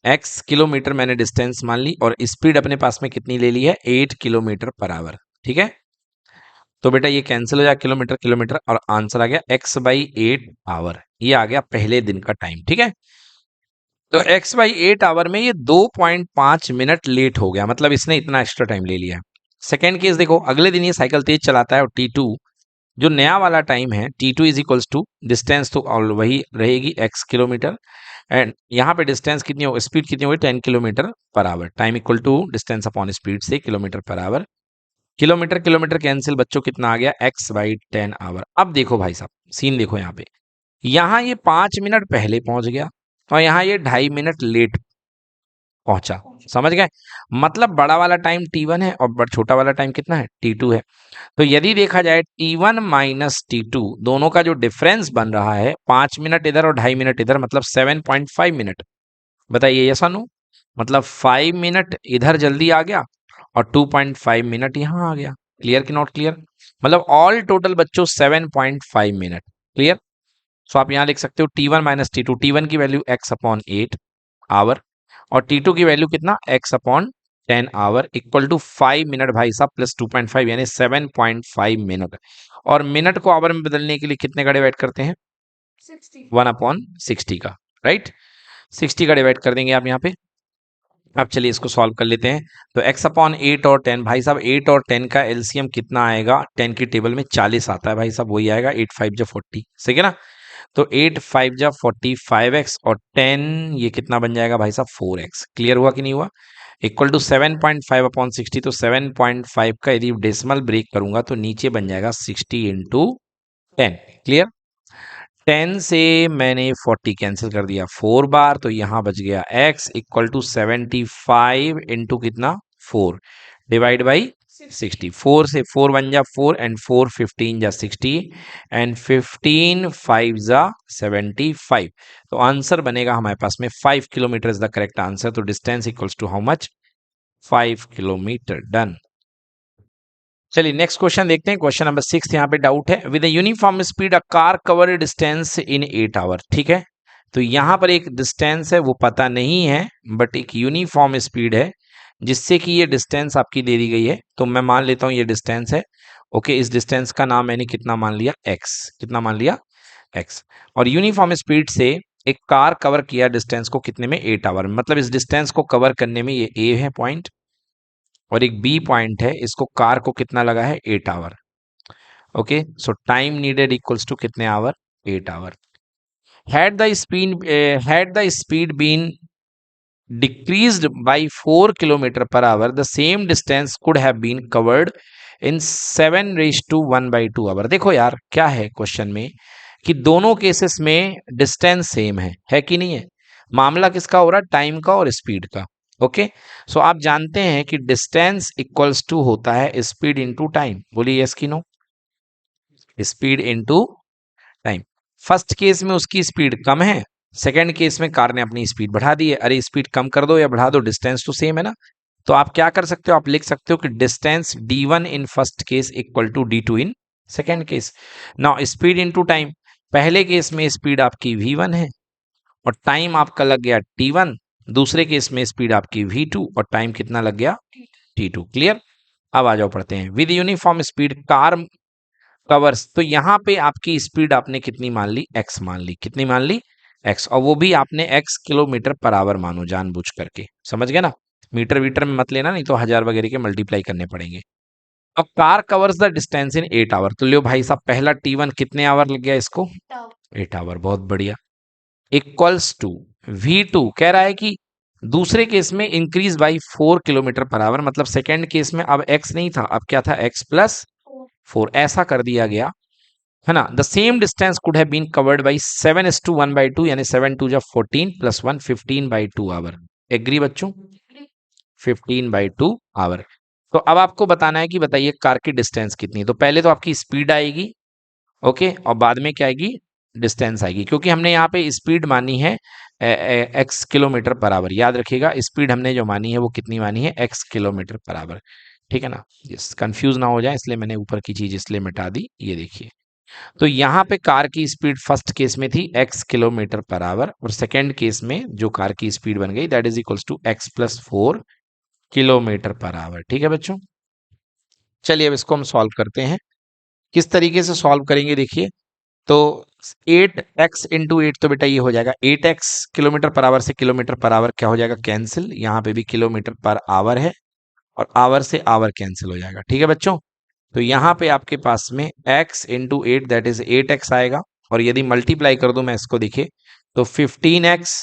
x किलोमीटर मैंने डिस्टेंस मान ली और स्पीड अपने पास में कितनी ले ली है? 8 किलोमीटर पर आवर, ठीक है। तो बेटा ये कैंसिल हो जाए किलोमीटर किलोमीटर, और आंसर आ गया x/8 आवर। ये आ गया पहले दिन का टाइम, ठीक है। तो x/8 आवर में ये 2.5 मिनट लेट हो गया, मतलब इसने इतना एक्स्ट्रा टाइम ले लिया। सेकेंड केस देखो, अगले दिन ये साइकिल तेज चलाता है और t2 जो नया वाला टाइम है, t2 is equals to distance तो वही रहेगी x किलोमीटर, एंड यहाँ पे डिस्टेंस कितनी हो, स्पीड कितनी होगी? 10 kilometre per hour. Time equal to distance upon speed से kilometre per hour. Kilometre kilometre cancel बच्चों, कितना आ गया x/10 आवर। अब देखो भाई साहब, सीन देखो यहाँ पे, यहाँ ये 5 मिनट पहले पहुंच गया और यहाँ ये 2.5 मिनट लेट पहुंचा। समझ गए? मतलब बड़ा वाला टाइम t1 है और छोटा वाला टाइम कितना है, t2 है। तो यदि देखा जाए t1 माइनस t2, दोनों का जो डिफरेंस बन रहा है 5 मिनट इधर और 2.5 मिनट इधर, मतलब 7.5 मिनट। बताइए यस और नो? मतलब 5 मिनट इधर जल्दी आ गया और 2.5 मिनट यहाँ आ गया। क्लियर कि नॉट क्लियर? मतलब ऑल टोटल बच्चों 7.5 मिनट। क्लियर? सो आप यहाँ लिख सकते हो t1 माइनस टी टू, टी1 की वैल्यू x/8 आवर और t2 की वैल्यू कितना x/10 our equal to 5 minute भाई साहब प्लस 2.5 यानी 7.5 मिनट। और मिनट को आवर में बदलने के लिए कितने का डिवाइड करते हैं? 1/60 का, राइट? 60 का डिवाइड कर देंगे आप यहाँ पे। अब चलिए इसको सॉल्व कर लेते हैं। तो x/8 और 10, भाई साहब 8 और 10 का एलसीएम कितना आएगा? 10 की टेबल में 40 आता है भाई साहब, वही आएगा 8 5 जा 40। सही है ना? तो 8 5 जा 40 5x और 10 ये कितना बन जाएगा भाई साहब 4x। क्लियर हुआ कि नहीं हुआ? Equal to 7.5/60। तो 7.5 का यदि डेसिमल ब्रेक करूंगा तो नीचे बन जाएगा 60 इंटू 10। क्लियर? 10 से मैंने 40 कैंसिल कर दिया 4 बार, तो यहां बच गया x इक्वल टू 75 इंटू कितना 4 डिवाइड बाई 60। 4 से 4 1 जा 4 एंड 4 15 जा 60 एंड 15 5 जा 75। तो आंसर बनेगा हमारे पास में 5 kilometre is the correct answer. तो distance equals to how much? 5 kilometre. Done. चलिए नेक्स्ट क्वेश्चन देखते हैं। क्वेश्चन नंबर 6 यहाँ पे डाउट है, with uniform speed a car cover distance in 8 hour. ठीक है, तो यहाँ पर एक डिस्टेंस है वो पता नहीं है, बट एक यूनिफॉर्म स्पीड है जिससे कि ये डिस्टेंस आपकी दे दी गई है। तो मैं मान लेता हूँ ये डिस्टेंस है। ओके, इस डिस्टेंस का नाम मैंने कितना मान लिया? x। कितना मान लिया? x। और यूनिफॉर्म स्पीड से एक कार कवर किया डिस्टेंस को कितने में? 8 आवर। मतलब इस डिस्टेंस को कवर करने में ये a है पॉइंट और एक बी पॉइंट है, इसको कार को कितना लगा है? 8 hour. Okay, so time needed equals to कितने hour? 8 hour. had the speed been decreased by 4 kilometer per hour, the same distance could have been covered in 7:1/2 hour. देखो यार क्या है क्वेश्चन में कि दोनों केसेस में डिस्टेंस सेम है कि नहीं है? मामला किसका हो रहा है? टाइम का और स्पीड का। ओके, सो आप जानते हैं कि डिस्टेंस इक्वल्स टू होता है स्पीड इनटू टाइम। बोलिए यस कि no? Speed into time. First case में उसकी स्पीड कम है, सेकंड केस में कार ने अपनी स्पीड बढ़ा दी है। अरे स्पीड कम कर दो या बढ़ा दो, डिस्टेंस तो सेम है ना। तो आप क्या कर सकते हो? आप लिख सकते हो कि distance d1 in first case equal to d2 in second case. Now speed into time, पहले केस में स्पीड आपकी v1 है और टाइम आपका लग गया t1, दूसरे केस में स्पीड आपकी v2 और टाइम कितना लग गया? t2। क्लियर? अब आ जाओ पढ़ते हैं। With uniform speed car covers, तो यहां पे आपकी स्पीड आपने कितनी मान ली? x मान ली। कितनी मान ली? x, और वो भी आपने x किलोमीटर पर आवर मानो जानबूझ करके। समझ गए ना? मीटर वीटर में मत लेना, नहीं तो हजार वगैरह के मल्टीप्लाई करने पड़ेंगे। अब car covers the distance in 8 hour. तो लियो भाई साहब, पहला t1 कितने आवर लग गया इसको? 8 आवर। बहुत बढ़िया। इक्वल्स टू v2 कह रहा है कि दूसरे केस में increase by 4 kilometre per hour, मतलब सेकेंड केस में अब x नहीं था, अब क्या था? x plus 4। ऐसा कर दिया गया है ना। The same distance could have been covered by 7:1/2 यानी 7 2 जा 14 प्लस 1 15/2 आवर। एग्री बच्चों? 15/2 आवर। तो अब आपको बताना है कि बताइए कार की डिस्टेंस कितनी है। तो पहले तो आपकी स्पीड आएगी, ओके, और बाद में क्या आएगी? डिस्टेंस आएगी, क्योंकि हमने यहाँ पे स्पीड मानी है x किलोमीटर पर आवर। याद रखिएगा स्पीड हमने जो मानी है वो कितनी मानी है? x kilometre per hour. ठीक है ना? कंफ्यूज ना हो जाए इसलिए मैंने ऊपर की चीज इसलिए मिटा दी। ये देखिए, तो यहाँ पे कार की स्पीड फर्स्ट केस में थी x किलोमीटर पर आवर और सेकेंड केस में जो कार की स्पीड बन गई that is equals to x plus 4 kilometre per hour. ठीक है बच्चों, चलिए अब इसको हम सॉल्व करते हैं। किस तरीके से सॉल्व करेंगे देखिए। तो 8x इंटू 8 तो बेटा ये हो जाएगा 8x। किलोमीटर पर आवर से किलोमीटर पर आवर क्या हो जाएगा? कैंसिल। यहाँ पे भी किलोमीटर पर आवर है और आवर से आवर कैंसिल हो जाएगा। ठीक है बच्चों, तो यहाँ पे आपके पास में x into 8 that is 8x आएगा और यदि मल्टीप्लाई कर दूं मैं इसको, देखिए तो 15x,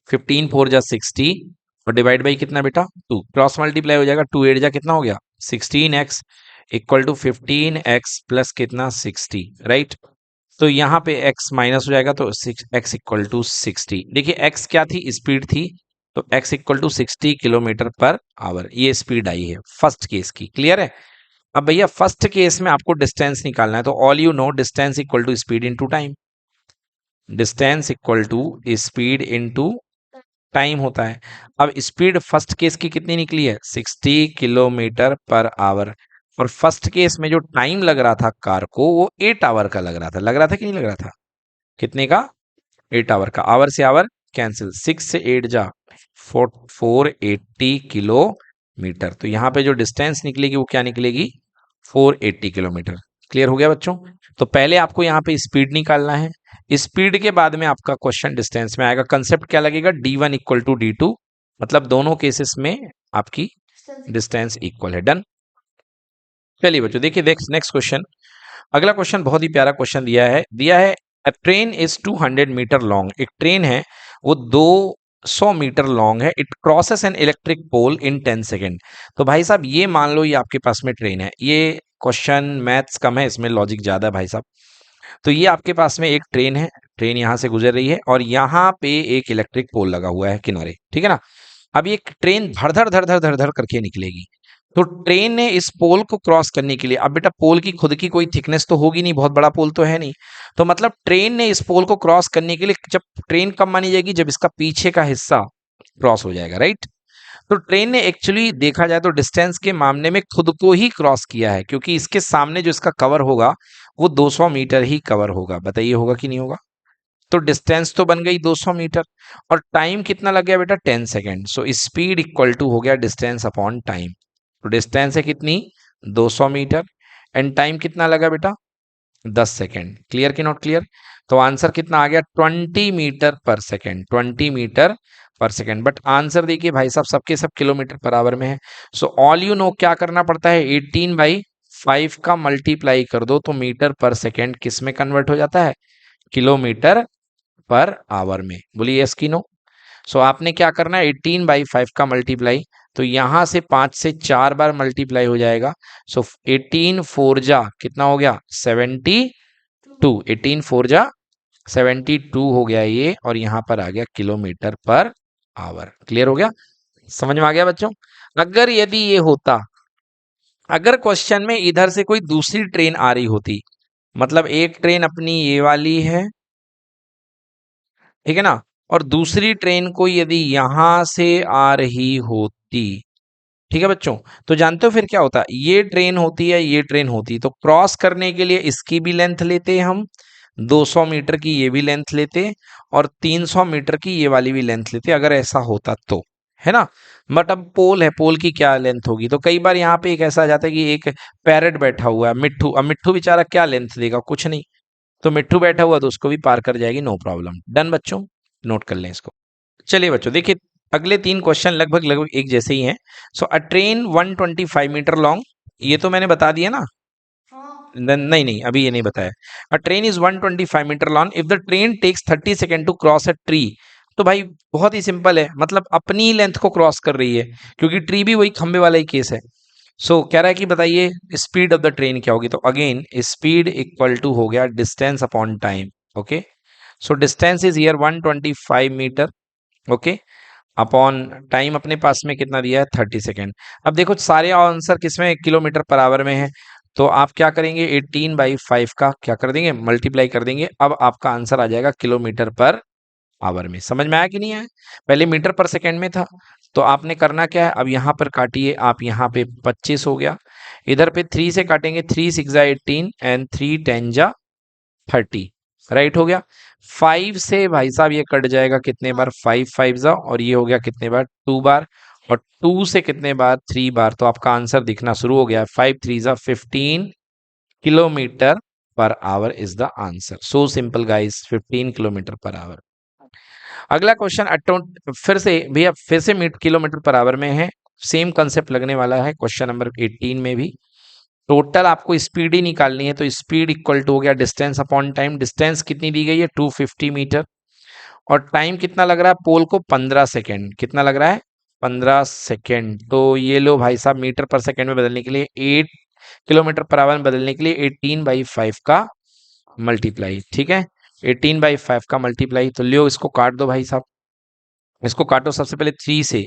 15 4 जा 60 और डिवाइड बाई कितना बेटा 2, क्रॉस मल्टीप्लाई हो जाएगा, 2 8 जा कितना हो गया 16x equal to 15x plus कितना 60, राइट। तो यहाँ पे x माइनस हो जाएगा तो x इक्वल टू 60। देखिए x क्या थी, स्पीड थी, तो x equal to 60 kilometre per hour, ये स्पीड आई है फर्स्ट केस की। क्लियर है। अब भैया फर्स्ट केस में आपको डिस्टेंस निकालना है, तो all you know distance equal to speed into time, distance equal to speed into time होता है। अब स्पीड फर्स्ट केस की कितनी निकली है 60 किलोमीटर पर आवर, और फर्स्ट केस में जो टाइम लग रहा था कार को वो 8 आवर का लग रहा था कि नहीं लग रहा था, कितने का 8 आवर का। आवर से आवर कैंसिल, 6 से 8 जा 480 किलोमीटर, तो यहाँ पे जो डिस्टेंस निकलेगी वो क्या निकलेगी 480 किलोमीटर। क्लियर हो गया बच्चों। तो पहले आपको यहाँ पे स्पीड निकालना है, स्पीड के बाद में आपका क्वेश्चन डिस्टेंस में आएगा। कंसेप्ट क्या लगेगा d1 इक्वल टू d2, मतलब दोनों केसेस में आपकी डिस्टेंस इक्वल है। डन। चलिए बच्चों देखिए नेक्स्ट क्वेश्चन, अगला क्वेश्चन बहुत ही प्यारा क्वेश्चन दिया है a train is 200 metre long, एक ट्रेन है वो 200 मीटर लॉन्ग है, it crosses an electric pole in 10 second. तो भाई साहब ये मान लो ये आपके पास में ट्रेन है, ये क्वेश्चन मैथ्स कम है, इसमें लॉजिक ज्यादा है भाई साहब। तो ये आपके पास में एक ट्रेन है, ट्रेन यहां से गुजर रही है और यहाँ पे एक इलेक्ट्रिक पोल लगा हुआ है किनारे, ठीक है ना। अब ये ट्रेन धड़ धड़ धड़ धड़ धड़ धड़ करके निकलेगी, तो ट्रेन ने इस पोल को क्रॉस करने के लिए, अब बेटा पोल की खुद की कोई थिकनेस तो होगी नहीं, बहुत बड़ा पोल तो है नहीं, तो मतलब ट्रेन ने इस पोल को क्रॉस करने के लिए, जब ट्रेन कब मानी जाएगी जब इसका पीछे का हिस्सा क्रॉस हो जाएगा, राइट। तो ट्रेन ने एक्चुअली देखा जाए तो डिस्टेंस के मामले में खुद को ही क्रॉस किया है, क्योंकि इसके सामने जो इसका कवर होगा वो 200 मीटर ही कवर होगा। बताइए होगा कि नहीं होगा। तो डिस्टेंस तो बन गई 200 मीटर, और टाइम कितना लग गया बेटा 10 second. So speed equal to हो गया डिस्टेंस अपॉन टाइम। तो डिस्टेंस है कितनी 200 मीटर, एंड टाइम कितना लगा बेटा 10 सेकेंड। क्लियर कि नॉट क्लियर। तो आंसर कितना आ गया 20 मीटर पर सेकेंड, 20 मीटर पर सेकेंड। बट आंसर देखिए भाई साहब सबके सब किलोमीटर पर आवर में है। सो ऑल यू नो क्या करना पड़ता है, 18/5 का मल्टीप्लाई कर दो तो मीटर पर सेकेंड किस में कन्वर्ट हो जाता है, किलोमीटर पर आवर में। बोलिए यस की नो। सो आपने क्या करना है 18/5 का मल्टीप्लाई, तो यहां से 5 से 4 बार मल्टीप्लाई हो जाएगा। सो 18 4 जा कितना हो गया 72, 18 4 जा 72 हो गया ये, और यहां पर आ गया किलोमीटर पर आवर। क्लियर हो गया, समझ में आ गया बच्चों। अगर यदि ये होता, अगर क्वेश्चन में इधर से कोई दूसरी ट्रेन आ रही होती, मतलब एक ट्रेन अपनी ये वाली है, ठीक है ना, और दूसरी ट्रेन को यदि यहां से आ रही होती, ठीक है बच्चों, तो जानते हो फिर क्या होता, ये ट्रेन होती है ये ट्रेन होती, तो क्रॉस करने के लिए इसकी भी लेंथ लेते हम, 200 मीटर की ये भी लेंथ लेते, और 300 मीटर की ये वाली भी लेंथ लेते, अगर ऐसा होता तो, है ना। बट अब पोल है, पोल की क्या लेंथ होगी। तो कई बार यहाँ पे एक ऐसा आ जाता है कि एक पैरेट बैठा हुआ है मिट्ठू, अब मिट्ठू बेचारा क्या लेंथ देगा, कुछ नहीं, तो मिट्ठू बैठा हुआ तो उसको भी पार कर जाएगी, नो प्रॉब्लम। डन बच्चों, नोट कर लें इसको। चलिए बच्चों देखिए अगले 3 क्वेश्चन लगभग लगभग एक जैसे ही हैं। सो अ ट्रेन 125 मीटर लॉन्ग, ये तो मैंने बता दिया ना। नहीं नहीं अभी ये नहीं बताया। A train is 125 metre long if the train takes 30 second to cross a tree. तो भाई बहुत ही सिंपल है, मतलब अपनी लेंथ को क्रॉस कर रही है, क्योंकि ट्री भी वही खंबे वाला ही केस है। सो कह रहा है कि बताइए स्पीड ऑफ द ट्रेन क्या होगी। तो अगेन स्पीड इक्वल टू हो गया distance upon time. Okay, so distance is here 125 metre, okay, upon time अपने पास में कितना दिया है 30 सेकेंड। अब देखो सारे आंसर किसमें किलोमीटर पर आवर में है, तो आप क्या करेंगे 18/5 का क्या कर देंगे मल्टीप्लाई कर देंगे, अब आपका आंसर आ जाएगा किलोमीटर पर आवर में। समझ में आया कि नहीं आया, पहले मीटर पर सेकेंड में था। तो आपने करना क्या है, अब यहाँ पर काटिए आप, यहाँ पे 25 हो गया, इधर पे 3 से काटेंगे, 3 6 जा 18 एंड 3 10 जा 30, राइट हो गया। 5 से भाई साहब ये कट जाएगा कितने बार, 5 5 जा, और ये हो गया कितने बार 2 बार, और 2 से कितने बार 3 बार, तो आपका आंसर दिखना शुरू हो गया 5 3 जा 15 kilometre per our is the answer. So simple guys, 15 kilometre per our. अगला क्वेश्चन फिर से भैया फिर से किलोमीटर पर आवर में है, सेम कंसेप्ट लगने वाला है क्वेश्चन नंबर 18 में भी। टोटल आपको स्पीड ही निकालनी है, तो स्पीड इक्वल टू हो गया डिस्टेंस अपॉन टाइम। डिस्टेंस कितनी दी गई है 250 मीटर, और टाइम कितना लग रहा है पोल को 15 सेकेंड, कितना लग रहा है 15 सेकेंड। तो ये लो भाई साहब, मीटर पर सेकेंड में बदलने के लिए 8 किलोमीटर पर आवर में बदलने के लिए 18/5 का मल्टीप्लाई। ठीक है, 18/5 का मल्टीप्लाई। तो लियो इसको काट दो भाई साहब, इसको काटो सबसे पहले 3 से,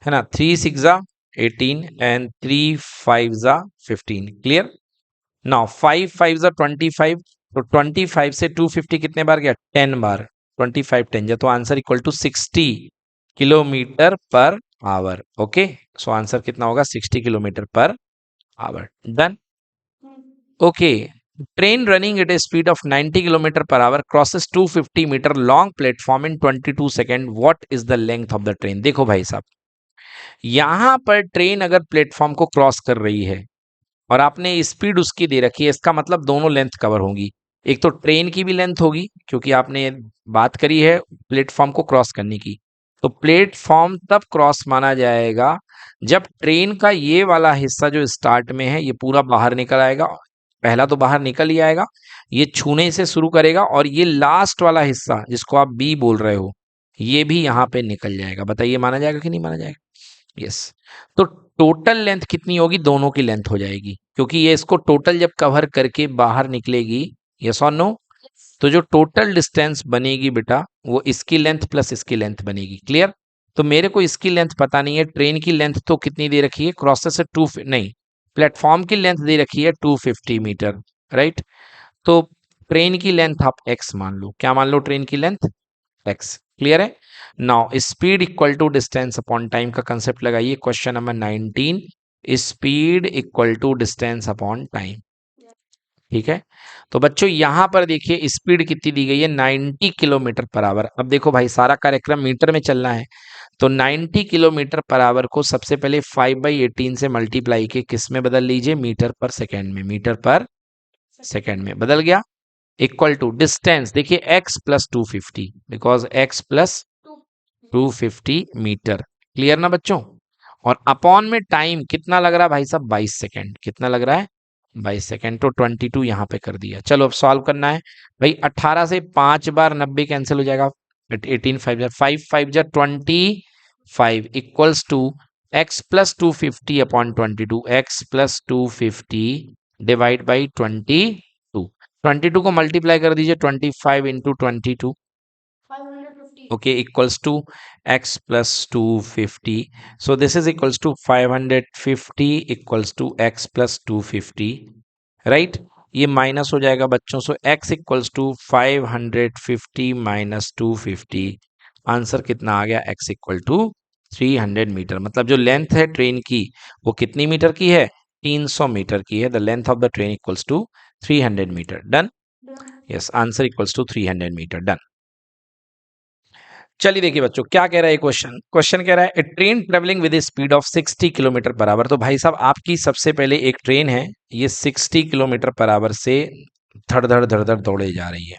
है ना। 3 6 जा 18 एंड 3 5 जा 15। क्लियर। नाउ 5 5 जा 25, तो 25 से 250 कितने बार गया? 10 बार। 25 10 जा, तो answer equal to 60 kilometre per hour. Okay, so answer कितना होगा? 60 kilometre per hour. Done. Okay, train running at a speed of 90 kilometre per hour crosses 250 metre long platform in 22 second, what is the length of the train? देखो भाई साहब, यहां पर train अगर platform को cross कर रही है और आपने स्पीड उसकी दे रखी है, इसका मतलब दोनों लेंथ कवर होंगी। एक तो ट्रेन की भी लेंथ होगी, क्योंकि आपने बात करी है प्लेटफॉर्म को क्रॉस करने की। तो प्लेटफॉर्म तब क्रॉस माना जाएगा जब ट्रेन का ये वाला हिस्सा जो स्टार्ट में है ये पूरा बाहर निकल आएगा। पहला तो बाहर निकल ही आएगा, ये छूने से शुरू करेगा, और ये लास्ट वाला हिस्सा जिसको आप बी बोल रहे हो, ये भी यहाँ पे निकल जाएगा। बताइए माना जाएगा कि नहीं माना जाएगा? यस। तो टोटल लेंथ कितनी होगी? दोनों की लेंथ हो जाएगी, क्योंकि ये इसको टोटल जब कवर करके बाहर निकलेगी। यस और नो? तो जो टोटल डिस्टेंस बनेगी बेटा, वो इसकी लेंथ प्लस इसकी लेंथ बनेगी। क्लियर। तो मेरे को इसकी लेंथ पता नहीं है, ट्रेन की लेंथ तो कितनी दे रखी है? क्रॉसेस से नहीं, प्लेटफॉर्म की लेंथ दे रखी है 250 मीटर, राइट। तो ट्रेन की लेंथ आप x मान लो। क्या मान लो? ट्रेन की लेंथ x। क्लियर है। Now speed equal to distance upon time का कंसेप्ट लगाइए। Question number 19, speed equal to distance upon time. ठीक है, तो बच्चों यहां पर देखिए स्पीड कितनी दी गई है? 90 किलोमीटर पर आवर। अब देखो भाई, सारा कार्यक्रम मीटर में चलना है, तो 90 किलोमीटर पर आवर को सबसे पहले 5/18 से मल्टीप्लाई के किस में बदल लीजिए? मीटर पर सेकेंड में। मीटर पर सेकेंड में बदल गया। इक्वल टू डिस्टेंस, देखिए x plus 250, because x plus 250 metre. Clear ना बच्चों? और अपॉन में टाइम कितना लग रहा है भाई साहब? 22 सेकेंड। कितना लग रहा है? 22 सेकेंड। तो 22 यहां पे कर दिया। चलो अब सॉल्व करना है भाई। 18 से 5 बार 90 कैंसिल हो जाएगा। 18 5 5 5 जा 25 equals to x plus 250 upon 22। x plus 250 divide by 22। 22 को मल्टीप्लाई कर दीजिए 25 into 22। Okay, equals to x plus 250। So this is equals to 550 equals to x plus 250, right. ये माइनस हो जाएगा बच्चों। So x equals to 550 minus 250। Answer कितना आ गया? x equal to 300 metre. मतलब जो लेंथ है ट्रेन की वो कितनी मीटर की है? 300 मीटर की है। The length of the train equals to 300 metre. Done. Yes, answer equals to 300 metre. Done. चलिए देखिए बच्चों क्या कह रहा है क्वेश्चन। क्वेश्चन कह रहा है a train travelling with a speed of 60 kilometre per hour. तो भाई साहब आपकी सबसे पहले एक ट्रेन है, ये 60 किलोमीटर पर आवर से धड़ धड़ धड़ धड़ दौड़े जा रही है।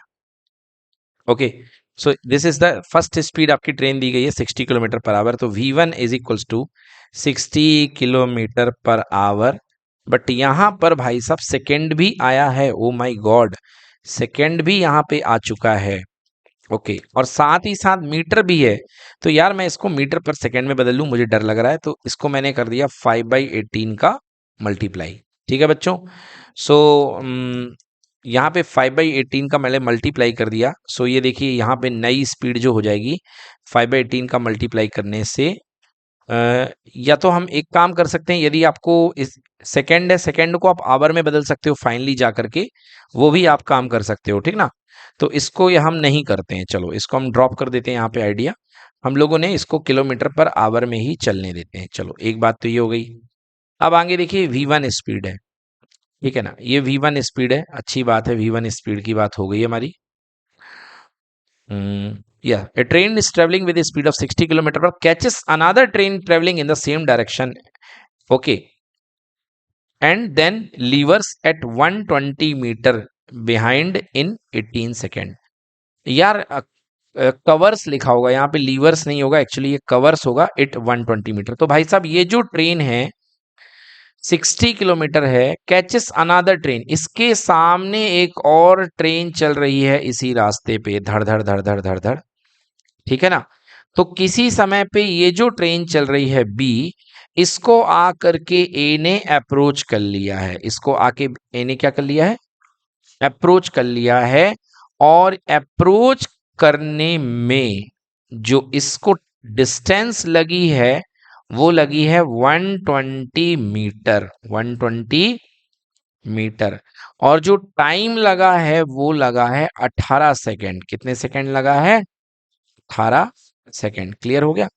Okay, so this is the first speed आपकी ट्रेन दी गई है 60 किलोमीटर पर आवर। तो v1 is equals to 60 kilometre per hour. But यहां पर भाई साहब सेकेंड भी आया है। ओ माय गॉड, सेकेंड भी यहां पे आ चुका है। ओके, और साथ ही साथ मीटर भी है। तो यार मैं इसको मीटर पर सेकेंड में बदल लूं, मुझे डर लग रहा है। तो इसको मैंने कर दिया 5/18 का मल्टीप्लाई। ठीक है बच्चों। सो यहाँ पे 5/18 का मैंने मल्टीप्लाई कर दिया। सो ये देखिए यहाँ पे नई स्पीड जो हो जाएगी 5/18 का मल्टीप्लाई करने से। या तो हम एक काम कर सकते हैं, यदि आपको इस सेकेंड है, सेकेंड को आप आवर में बदल सकते हो फाइनली जा करके, वो भी आप काम कर सकते हो। ठीक ना। तो इसको ये हम नहीं करते हैं, चलो इसको हम ड्रॉप कर देते हैं यहाँ पे आइडिया। हम लोगों ने इसको किलोमीटर पर आवर में ही चलने देते हैं। चलो एक बात तो ये हो गई। अब आगे देखिए v1 स्पीड है। ठीक है ना, ये v1 स्पीड है, अच्छी बात है। v1 स्पीड की बात हो गई हमारी। Yeah, a train is traveling with a speed of 60 kilometer per catches another train traveling in the same direction. Okay, and then levers at 120 meter behind in 18 second. यार कवर्स लिखा होगा यहाँ पे, लीवर्स नहीं होगा, एक्चुअली ये covers होगा eight 120 metre. तो भाई साहब ये जो ट्रेन है 60 किलोमीटर है, कैचेस अनादर ट्रेन, इसके सामने एक और ट्रेन चल रही है इसी रास्ते पे, धड़ धड़ धड़ धड़ धड़ धड़। ठीक है ना। तो किसी समय पे ये जो ट्रेन चल रही है बी, इसको आकर के ए ने अप्रोच कर लिया है, इसको आके ए ने क्या कर लिया है, अप्रोच कर लिया है। और अप्रोच करने में जो इसको डिस्टेंस लगी है वो लगी है 120 मीटर, 120 मीटर। और जो टाइम लगा है वो लगा है 18 सेकेंड। कितने सेकेंड लगा है? 18 सेकेंड। क्लियर हो गया?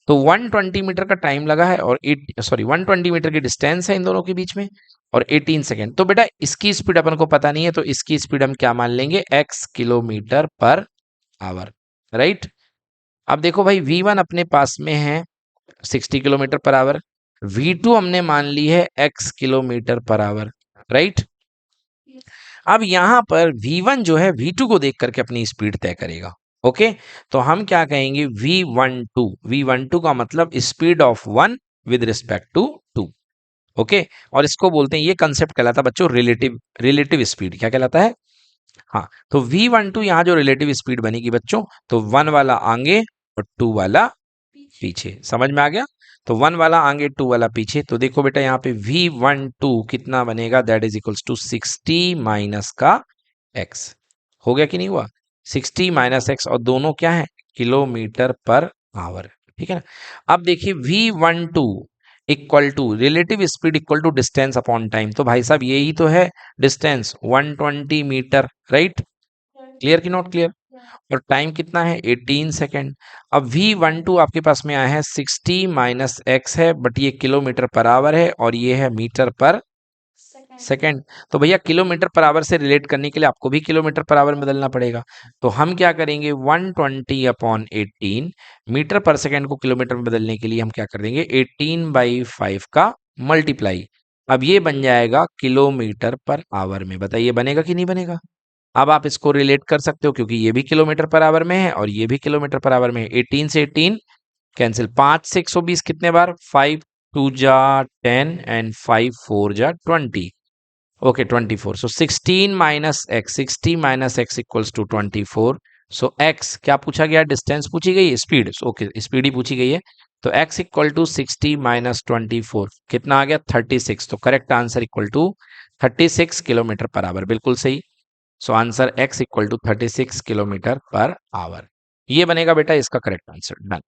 तो 120 मीटर का टाइम लगा है और 120 मीटर की डिस्टेंस है इन दोनों के बीच में और 18 सेकेंड। तो बेटा इसकी स्पीड अपन को पता नहीं है, तो इसकी स्पीड हम क्या मान लेंगे? x kilometre per our, right. अब देखो भाई v1 अपने पास में है 60 किलोमीटर पर आवर, v2 हमने मान ली है x kilometre per our, right. अब यहां पर v1 जो है v2 को देख करके अपनी स्पीड तय करेगा। ओके, तो हम क्या कहेंगे? v12 का मतलब speed of one with respect to two. Okay, और इसको बोलते हैं, ये कंसेप्ट कहलाता है बच्चों रिलेटिव स्पीड। क्या कहलाता है? हाँ, तो v12 यहाँ जो रिलेटिव स्पीड बनेगी बच्चों, तो 1 वाला आगे और 2 वाला पीछे। समझ में आ गया? तो 1 वाला आगे 2 वाला पीछे। तो देखो बेटा यहाँ पे v12 कितना बनेगा? That is equals to 60 minus का x। हो गया कि नहीं हुआ? 60 माइनस x, और दोनों क्या है? Kilometre per hour. ठीक है ना? अब देखिए v12 equal to relative speed equal to distance upon time. तो भाई साहब यही तो है डिस्टेंस, 120 मीटर, राइट। क्लियर कि नॉट क्लियर? और टाइम कितना है? 18 सेकेंड। अब v12 आपके पास में आया है 60 माइनस x है, बट ये किलोमीटर पर आवर है और ये है मीटर पर सेकेंड। तो भैया किलोमीटर पर आवर से रिलेट करने के लिए आपको भी किलोमीटर पर आवर में बदलना पड़ेगा। तो हम क्या करेंगे? 120 अपॉन 18 मीटर पर सेकेंड को किलोमीटर में बदलने के लिए हम क्या कर देंगे? 18/5 का मल्टीप्लाई। अब ये बन जाएगा किलोमीटर पर आवर में। बताइए बनेगा कि नहीं बनेगा? अब आप इसको रिलेट कर सकते हो क्योंकि ये भी किलोमीटर पर आवर में है और ये भी किलोमीटर पर आवर में है। 18 से 18 कैंसिल, 5 से 120 कितने बार? 5 2 जा 10 एंड 5 4 जा 20। Okay 24। So 16 minus x, 60 minus x equals to 24। So x क्या पूछा गया? डिस्टेंस पूछी गई है, स्पीड। ओके स्पीड ही पूछी गई है। तो x इक्वल टू 60 माइनस 24 कितना आ गया? 36। तो correct answer equal to 36 kilometre per hour. बिल्कुल सही। So answer x equal to 36 kilometre per hour. ये बनेगा बेटा इसका correct answer. Done.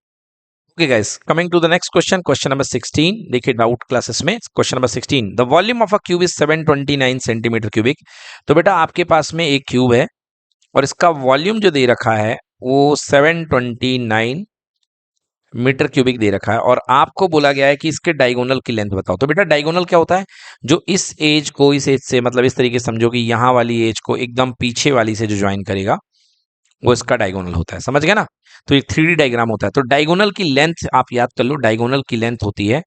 Okay guys, coming to the next question, question number 16। देखिए डाउट क्लासेस में question number 16, the volume of a cube is 729 centimetre cubic. तो बेटा आपके पास में एक क्यूब है और इसका वॉल्यूम जो दे रखा है वो 729 मीटर क्यूबिक दे रखा है और आपको बोला गया है कि इसके डायगोनल की लेंथ बताओ। तो बेटा डायगोनल क्या होता है? जो इस एज को इस एज से, मतलब इस तरीके से समझो कि यहाँ वाली एज को एकदम पीछे वाली से जो ज्वाइन करेगा वो इसका डायगोनल होता है। समझ गए ना? तो एक 3D डायग्राम होता है। तो डायगोनल की लेंथ आप याद कर लो, डायगोनल की लेंथ होती है,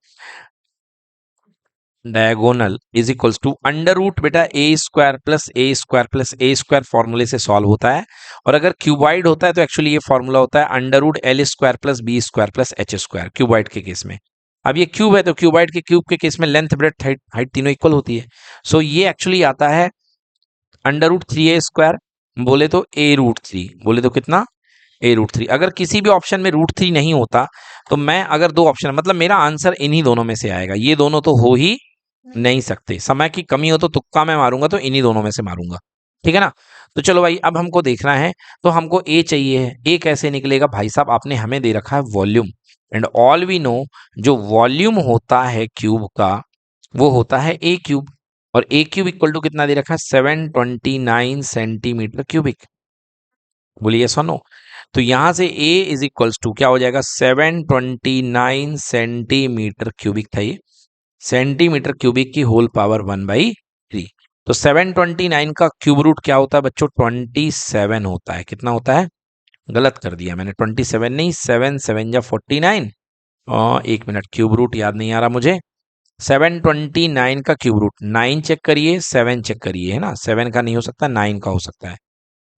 diagonal is equals to under root बेटा a square plus a square plus a square फॉर्मूले से सॉल्व होता है। और अगर क्यूबॉइड होता है तो एक्चुअली ये फॉर्मूला होता है under root l square plus b square plus h square, cuboid के केस में। अब ये क्यूब है तो क्यूबॉइड के क्यूब के केस में लेंथ ब्रेड्थ हाइट तीनों इक्वल होती है। सो ये एक्चुअली आता है अंडर रूट 3a स्क्वायर, बोले तो a रूट 3, बोले तो कितना? a root 3। अगर किसी भी ऑप्शन में रूट 3 नहीं होता तो मैं, अगर दो ऑप्शन, मतलब मेरा आंसर इन्हीं दोनों में से आएगा। ये दोनों तो हो ही नहीं सकते। समय की कमी हो तो तुक्का मैं मारूंगा, तो इन्हीं दोनों में से मारूंगा। ठीक है ना? तो चलो भाई अब हमको देखना है। तो हमको a चाहिए है। a कैसे निकलेगा भाई साहब? आपने हमें दे रखा है volume, and all we know जो वॉल्यूम होता है क्यूब का वो होता है a क्यूब। और a क्यूब इक्वल टू कितना दे रखा है? 729 सेंटीमीटर क्यूबिक। बोलिए सुनो। तो यहां से a इज इक्वल्स टू क्या हो जाएगा? 729 सेंटीमीटर क्यूबिक था ये, सेंटीमीटर क्यूबिक की होल पावर 1/3। तो 729 का क्यूब रूट क्या होता है बच्चों? 27 होता है। कितना होता है? गलत कर दिया मैंने, 27 नहीं, 7 7 जा 49। और एक मिनट, क्यूब रूट याद नहीं आ रहा मुझे। 729 का क्यूब रूट 9 चेक करिए, 7 चेक करिए, है ना? 7 का नहीं हो सकता, 9 का हो सकता है।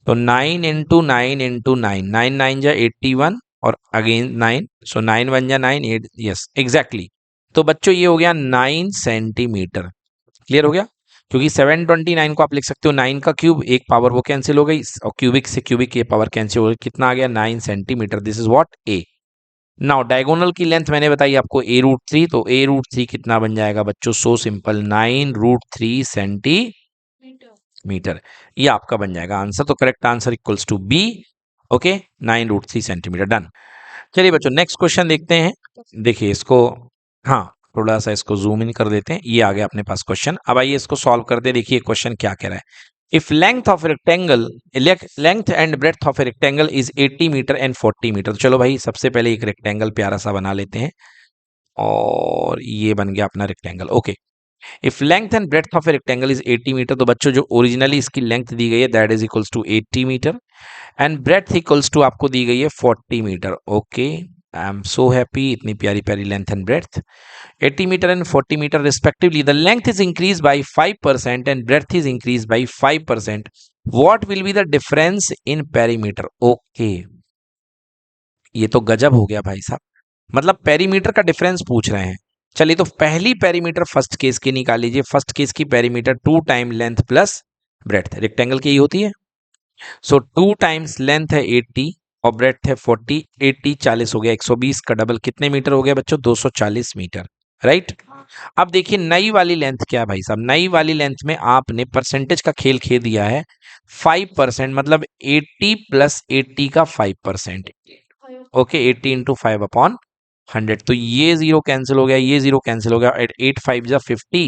तो 9 इंटू 9 इंटू 9, 9 9 जा 81 और अगेन 9, सो 9 1 जा 9 8, यस एग्जैक्टली। तो बच्चों ये हो गया 9 सेंटीमीटर। क्लियर हो गया? क्योंकि 729 को आप लिख सकते हो 9 का क्यूब, एक पावर वो कैंसिल हो गई और क्यूबिक से क्यूबिक ये पावर कैंसिल हो गई। कितना आ गया? 9 centimetre. This is what? A. Now diagonal की लेंथ मैंने बताई आपको a√3, तो a√3 कितना बन जाएगा बच्चों? So simple 9√3 centimetre. ये आपका बन जाएगा आंसर। तो correct answer equals to B. Okay, 9√3 centimetre. Done. चलिए बच्चों नेक्स्ट क्वेश्चन देखते हैं। देखिए इसको, हाँ थोड़ा सा इसको जूम इन कर देते हैं। ये आ गया अपने पास क्वेश्चन। अब आइए इसको सॉल्व करते हैं। देखिए क्वेश्चन क्या कह रहा है। If length of rectangle, length and breadth of a rectangle is 80 metre and 40 metre. चलो भाई सबसे पहले एक रेक्टेंगल प्यारा सा बना लेते हैं, और ये बन गया अपना rectangle. Okay, if length and breadth of a rectangle is 80 metre, तो बच्चों जो ओरिजिनली इसकी लेंथ दी गई है that is equals to 80 metre, and breadth equals to आपको दी गई है 40 metre. Okay, I am so happy, इतनी प्यारी प्यारी length and breadth 80 meter and 40 meter respectively. The length is increased by 5% and breadth is increased by 5%. What will be the difference in perimeter? Okay, ये तो गजब हो गया भाई साहब, मतलब पेरीमीटर का डिफरेंस पूछ रहे हैं। चलिए तो पहली पेरीमीटर फर्स्ट केस की निकाल लीजिए। फर्स्ट केस की perimeter 2 time length plus breadth, rectangle की ही होती है। सो 2 टाइम्स लेंथ है 80 और ब्रेड्थ है 40, 80 40 हो गया, 120 का डबल कितने मीटर हो गया बच्चों? 240 मीटर, राइट। अब देखिए नई वाली लेंथ क्या है भाई साहब। नई वाली लेंथ में आपने परसेंटेज का खेल खेल दिया है 5%, मतलब 80 प्लस 80 का 5%। Okay, 80 into 5/100। तो ये जीरो कैंसिल हो गया, ये जीरो कैंसिल हो गया, 8 5 जा 50।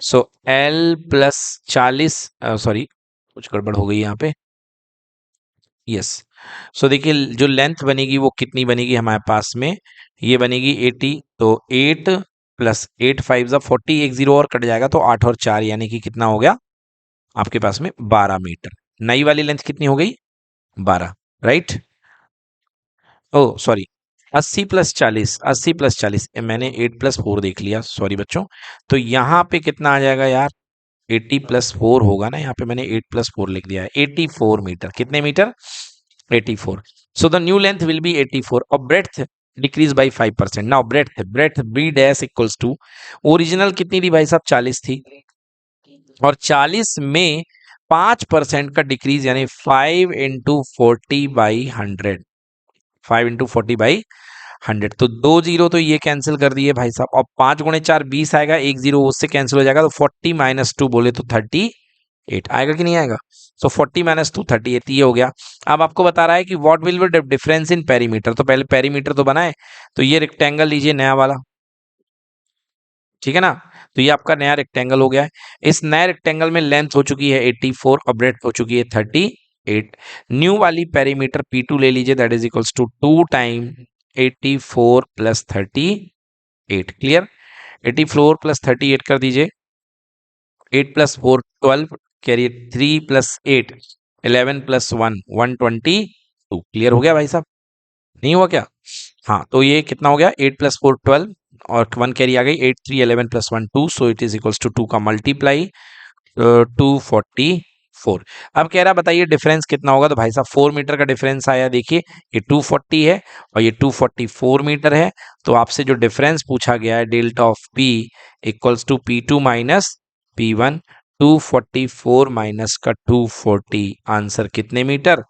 सो L प्लस 40, सॉरी कुछ गड़बड़ हो गई यहाँ पे। यस, सो देखिए जो लेंथ बनेगी वो कितनी बनेगी हमारे पास में, ये बनेगी 80। तो 8 प्लस 8 5 जा 40, एक जीरो और कट जाएगा, तो 8 और 4 यानी कि कितना हो गया आपके पास में? 12 मीटर। नई वाली लेंथ कितनी हो गई? 12, राइट। ओ सॉरी, 80 प्लस 40, 80 प्लस 40, मैंने 8 प्लस 4 देख लिया, सॉरी बच्चों। तो यहाँ पे कितना आ जाएगा यार? 80 प्लस 4 होगा ना, यहाँ पे मैंने 8 प्लस 4 लिख दिया है, 84 मीटर। कितने metre? 84। So the new length will be 84 और breadth decrease by 5%। now breadth b dash equals to, original कितनी थी भाई साहब? 40 थी, और 40 में 5% का डिक्रीज यानी 5 इंटू 40 बाई 100, 5 इंटू 40 बाई 100। तो 2 जीरो तो ये कैंसिल कर दिए भाई साहब, और 5 गुणे 4 20 आएगा, एक जीरो उससे कैंसिल हो जाएगा, तो 40 माइनस 2 बोले तो 38 आएगा कि नहीं आएगा? सो 40 माइनस 2 38, ये हो गया। अब आपको बता रहा है कि what will be difference in perimeter, तो पहले पेरीमीटर तो बनाए। तो ये रेक्टेंगल लीजिए नया वाला, ठीक है ना। तो ये आपका नया रेक्टेंगल हो गया है। इस नए रेक्टेंगल में लेंथ हो चुकी है 84 और ब्रेड्थ हो चुकी है 38। न्यू वाली पेरीमीटर P2 ले लीजिए, that is equals to 2 time 84 plus 38। Clear? 84 plus 38 कर दीजिए, 8 plus 4 12, carry 3 plus 8 11 plus 1 122। Clear हो गया भाई साहब? नहीं हुआ क्या? हाँ, तो ये कितना हो गया? 8 प्लस 4 12 और 1 कैरी आ गई, 8 3 11 plus 1 2। So it is equals to 2 का मल्टीप्लाई 244। अब कह रहा बताइए डिफरेंस कितना होगा, तो भाई साहब 4 मीटर का डिफरेंस आया। देखिए ये 240 है और ये 244 मीटर है। तो आपसे जो डिफरेंस पूछा गया है delta of P equals to P2 minus P1, 244 minus का 240, आंसर कितने मीटर?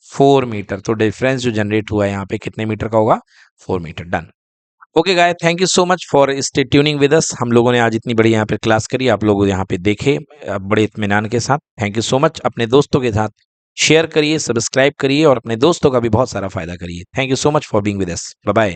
4 मीटर। तो डिफरेंस जो जनरेट हुआ है यहाँ पे कितने मीटर का होगा? 4 metre. Done. Okay guy, thank you so much for stay tuning with us. हम लोगों ने आज इतनी बड़ी यहाँ पे क्लास करी, आप लोग यहाँ पे देखे बड़े इत्मीनान के साथ। Thank you so much. अपने दोस्तों के साथ शेयर करिए, सब्सक्राइब करिए और अपने दोस्तों का भी बहुत सारा फायदा करिए। Thank you so much for being with us. Bye bye.